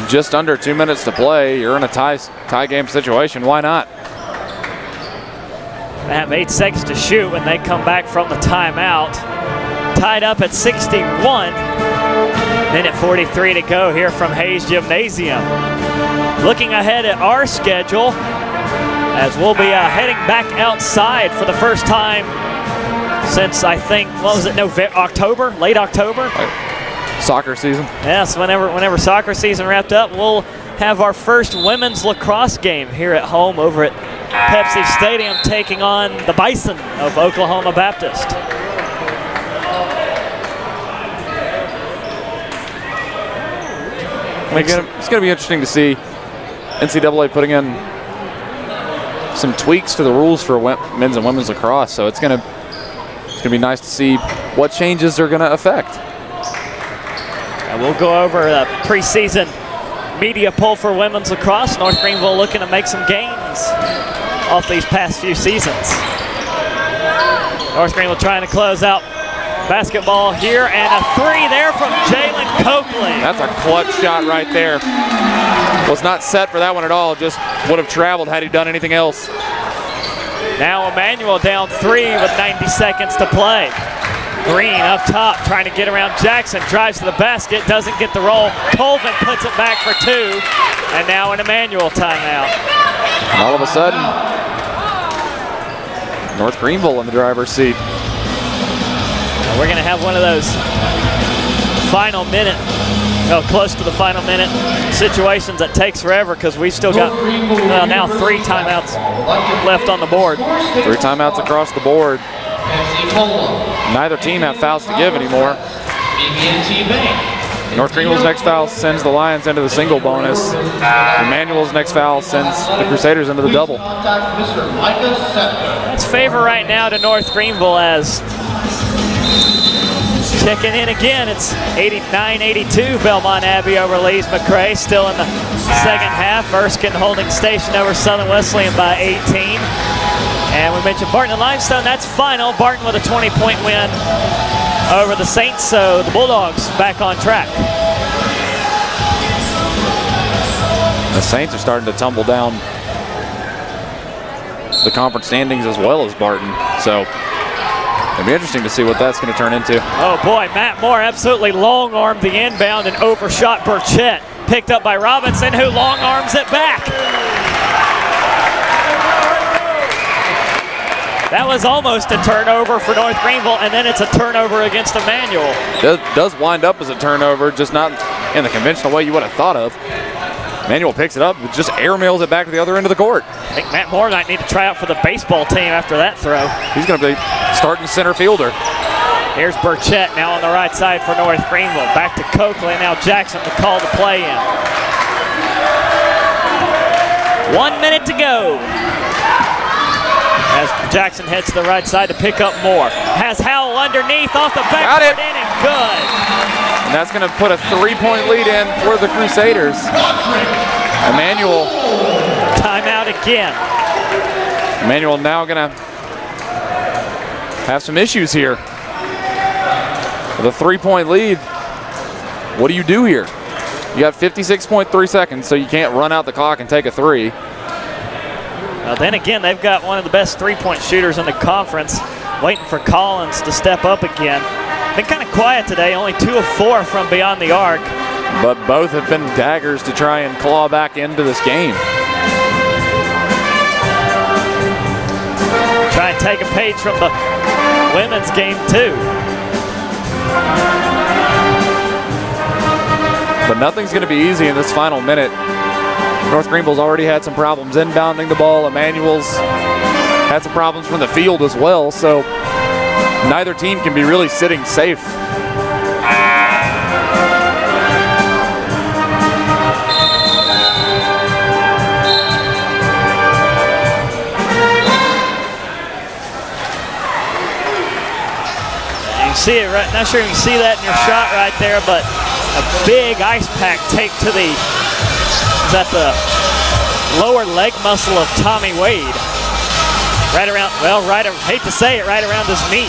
Just under 2 minutes to play. You're in a tie game situation. Why not? They have 8 seconds to shoot when they come back from the timeout. Tied up at 61. Minute 43 to go here from Hayes Gymnasium. Looking ahead at our schedule, as we'll be heading back outside for the first time since, I think, what was it, October? Late October? Soccer season. Yes, whenever soccer season wrapped up, we'll have our first women's lacrosse game here at home over at Pepsi Stadium, taking on the Bison of Oklahoma Baptist. It's going to be interesting to see NCAA putting in some tweaks to the rules for men's and women's lacrosse. So it's going to be nice to see what changes they're going to affect. And we'll go over the preseason media poll for women's lacrosse. North Greenville looking to make some gains off these past few seasons. North Greenville trying to close out basketball here, and a 3 there from Jalen Coakley. That's a clutch shot right there. Was not set for that one at all. Just would have traveled had he done anything else. Now Emmanuel down 3 with 90 seconds to play. Green up top trying to get around Jackson, drives to the basket, doesn't get the roll. Colvin puts it back for 2, and now an Emmanuel timeout. And all of a sudden, North Greenville in the driver's seat. We're going to have one of those final minute, close to the final minute situations that takes forever because we've still got now 3 timeouts left on the board. 3 timeouts across the board. Neither team have fouls to give anymore. North Greenville's next foul sends the Lions into the single bonus. Emmanuel's next foul sends the Crusaders into the double. That's favor right now to North Greenville as checking in again. It's 89-82 Belmont Abbey over Lees McRae. Still in the second half. Erskine holding station over Southern Wesleyan by 18. And we mentioned Barton and Limestone. That's final. Barton with a 20-point win over the Saints. So the Bulldogs back on track. The Saints are starting to tumble down the conference standings as well as Barton. So it'll be interesting to see what that's going to turn into. Oh boy, Matt Moore absolutely long-armed the inbound and overshot Burchett. Picked up by Robinson, who long-arms it back. That was almost a turnover for North Greenville, and then it's a turnover against Emmanuel. Does wind up as a turnover, just not in the conventional way you would have thought of. Emmanuel picks it up, but just airmails it back to the other end of the court. I think Matt Moore might need to try out for the baseball team after that throw. He's going to be starting center fielder. Here's Burchett now on the right side for North Greenville. Back to Coakley, now Jackson the call to play in. 1 minute to go. As Jackson heads to the right side to pick up Moore. Has Howell underneath off the backboard in and good. And that's going to put a 3-point lead in for the Crusaders. Emmanuel. Timeout again. Emmanuel now going to have some issues here. With a 3-point lead, what do you do here? You got 56.3 seconds, so you can't run out the clock and take a 3. Then again, they've got one of the best 3-point shooters in the conference, waiting for Collins to step up again. Been kind of quiet today, only 2 of 4 from beyond the arc. But both have been daggers to try and claw back into this game. Try and take a page from the women's game too. But nothing's going to be easy in this final minute. North Greenville's already had some problems inbounding the ball. Emmanuel's had some problems from the field as well, so neither team can be really sitting safe. You can see it right, not sure you can see that in your shot right there, but a big ice pack taped to the lower leg muscle of Tommy Wade. Right around, well, hate to say it, right around his knee.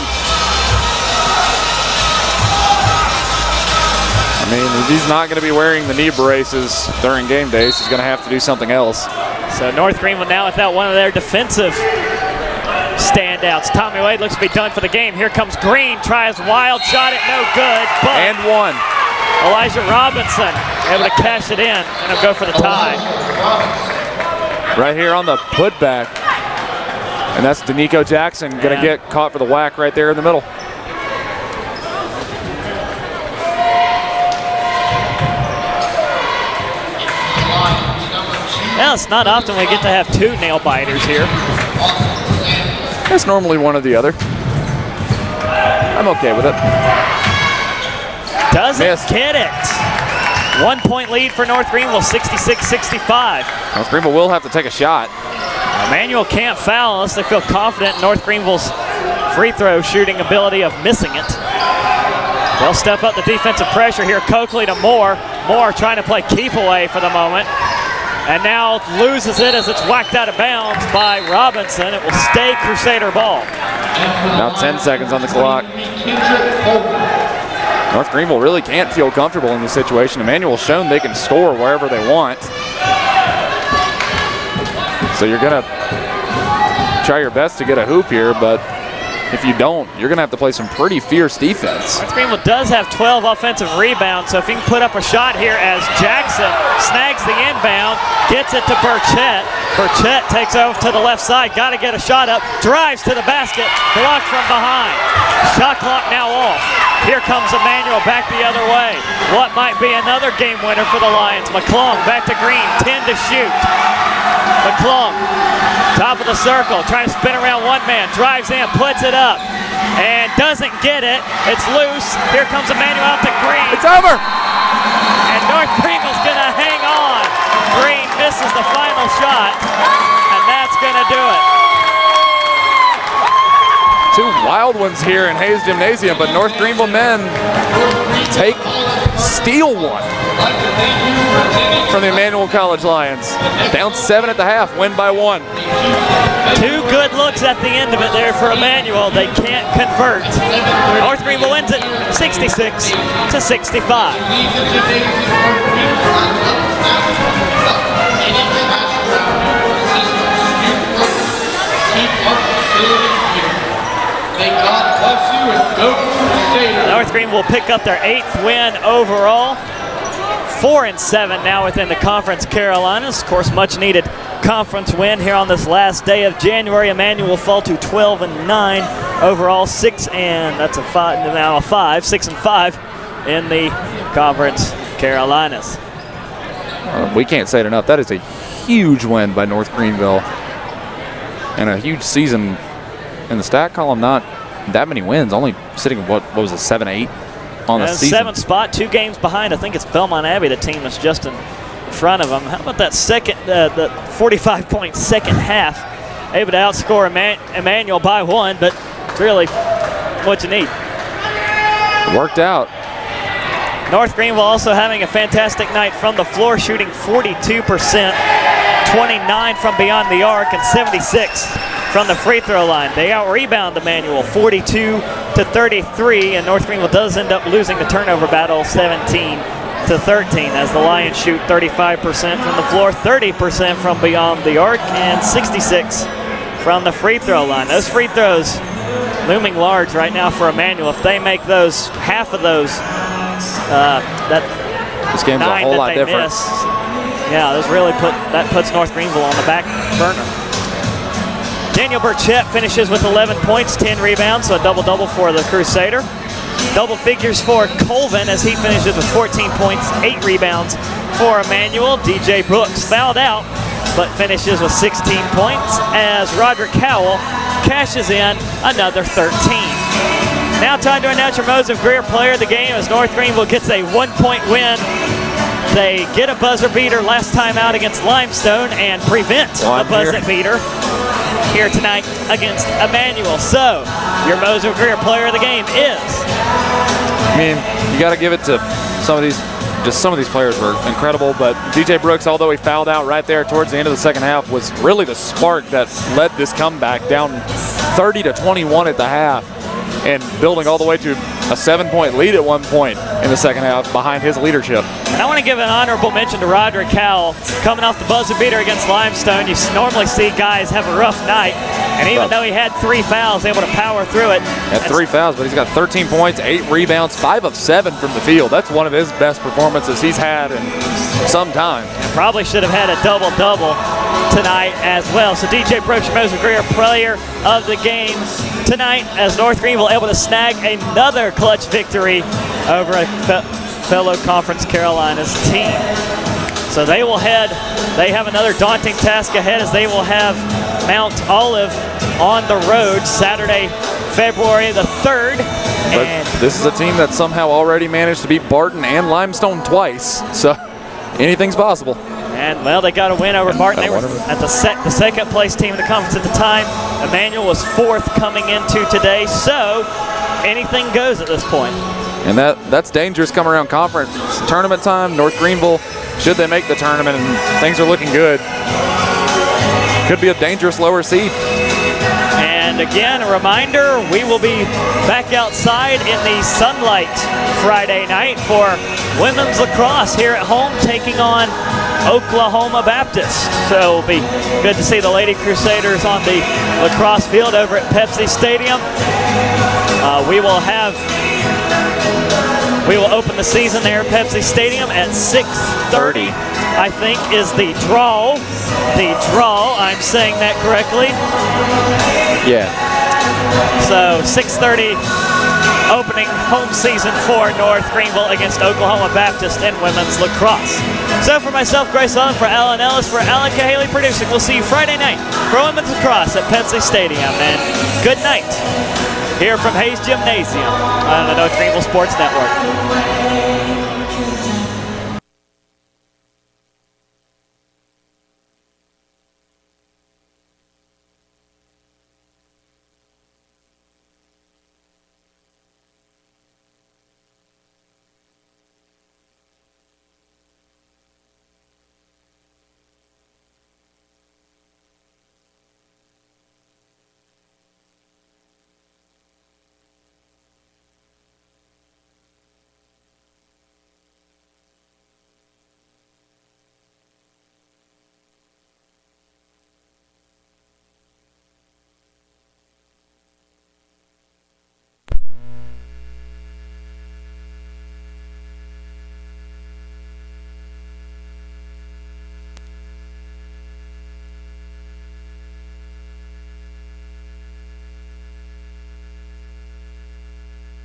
I mean, if he's not going to be wearing the knee braces during game days, he's going to have to do something else. So North Greenville now without one of their defensive standouts. Tommy Wade looks to be done for the game. Here comes Green, tries wild shot, it no good. But and one. Elijah Robinson able to cash it in, and he'll go for the tie. Right here on the putback. And that's Danico Jackson going to get caught for the whack right there in the middle. Well, it's not often we get to have 2 nail biters here. It's normally one or the other. I'm okay with it. Doesn't get it. 1-point lead for North Greenville, 66-65. North Greenville will have to take a shot. Emmanuel can't foul unless they feel confident in North Greenville's free throw shooting ability of missing it. They'll step up the defensive pressure here. Coakley to Moore. Moore trying to play keep away for the moment. And now loses it as it's whacked out of bounds by Robinson. It will stay Crusader ball. Now 10 seconds on the clock. North Greenville really can't feel comfortable in this situation. Emmanuel's shown they can score wherever they want. So you're going to try your best to get a hoop here, but if you don't, you're going to have to play some pretty fierce defense. Greenville does have 12 offensive rebounds, so if he can put up a shot here as Jackson snags the inbound, gets it to Burchett. Burchett takes over to the left side, got to get a shot up, drives to the basket, blocked from behind. Shot clock now off. Here comes Emmanuel back the other way. What might be another game winner for the Lions? McClung back to Green, 10 to shoot. McClung, top of the circle, trying to spin around one man, drives in, puts it up, and doesn't get it. It's loose. Here comes Emmanuel out to Green. It's over. And North Greenville's gonna hang on. Green misses the final shot, and that's gonna do it. Two wild ones here in Hayes Gymnasium, but North Greenville men steal one from the Emmanuel College Lions. Down 7 at the half, win by 1. Two good looks at the end of it there for Emmanuel. They can't convert. North Greenville wins it 66 to 65. North Greenville will pick up their 8th win overall. 4-7 now within the Conference Carolinas. Of course, much needed conference win here on this last day of January. Emmanuel will fall to 12-9 overall, 6 and 5 in the Conference Carolinas. We can't say it enough. That is a huge win by North Greenville and a huge season in the stat column. Not that many wins, only sitting what was it, 7-8 on the season. 7th spot, 2 games behind. I think it's Belmont Abbey, the team that's just in front of them. How about that the 45-point second half? Able to outscore Emmanuel by 1, but it's really what you need. Worked out. North Greenville also having a fantastic night from the floor, shooting 42%, 29 from beyond the arc, and 76 from the free throw line. They out-rebound Emmanuel 42-33, and North Greenville does end up losing the turnover battle 17-13 as the Lions shoot 35% from the floor, 30% from beyond the arc, and 66 from the free throw line. Those free throws looming large right now for Emmanuel. If they make those, half of those, this game's a whole lot different. Yeah, that puts North Greenville on the back burner. Daniel Burchett finishes with 11 points, 10 rebounds, so a double-double for the Crusader. Double figures for Colvin as he finishes with 14 points, 8 rebounds for Emmanuel. DJ Brooks fouled out, but finishes with 16 points as Roderick Howell cashes in another 13. Now time to announce your Moses Greer player of the game as North Greenville gets a 1-point win. They get a buzzer beater last time out against Limestone and prevent a buzzer beater here tonight against Emmanuel. So your Moses Greer player of the game is. I mean, you got to give it to some of these players were incredible, but DJ Brooks, although he fouled out right there towards the end of the second half, was really the spark that led this comeback down 30-21 at the half and building all the way to a 7-point lead at one point in the second half behind his leadership. And I want to give an honorable mention to Roderick Howell coming off the buzzer beater against Limestone. You normally see guys have a rough night, and even though he had 3 fouls, able to power through it. Had 3 fouls, but he's got 13 points, 8 rebounds, 5 of 7 from the field. That's one of his best performances he's had in some time. And probably should have had a double-double tonight as well. So DJ Brooks, Moses Greer, player of the game tonight as North Greenville able to snag another clutch victory over a fellow Conference Carolinas team. So they have another daunting task ahead as they will have Mount Olive on the road Saturday, February the 3rd. But this is a team that somehow already managed to beat Barton and Limestone twice, so anything's possible. And, well, they got a win over Barton. They were at the second place team in the conference at the time. Emmanuel was 4th coming into today, so anything goes at this point. And that's dangerous coming around conference tournament time. North Greenville, should they make the tournament and things are looking good, could be a dangerous lower seed. And again, a reminder, we will be back outside in the sunlight Friday night for women's lacrosse here at home, taking on Oklahoma Baptist. So it'll be good to see the Lady Crusaders on the lacrosse field over at Pepsi Stadium. We will open the season there at Pepsi Stadium at 6:30. I think is the draw. The draw. I'm saying that correctly. Yeah. So 6:30 opening home season for North Greenville against Oklahoma Baptist in women's lacrosse. So for myself, Grace Allen, for Alan Ellis, for Alan Cahaley producing, we'll see you Friday night for women's lacrosse at Pepsi Stadium. And good night here from Hayes Gymnasium on the North Greenville Sports Network.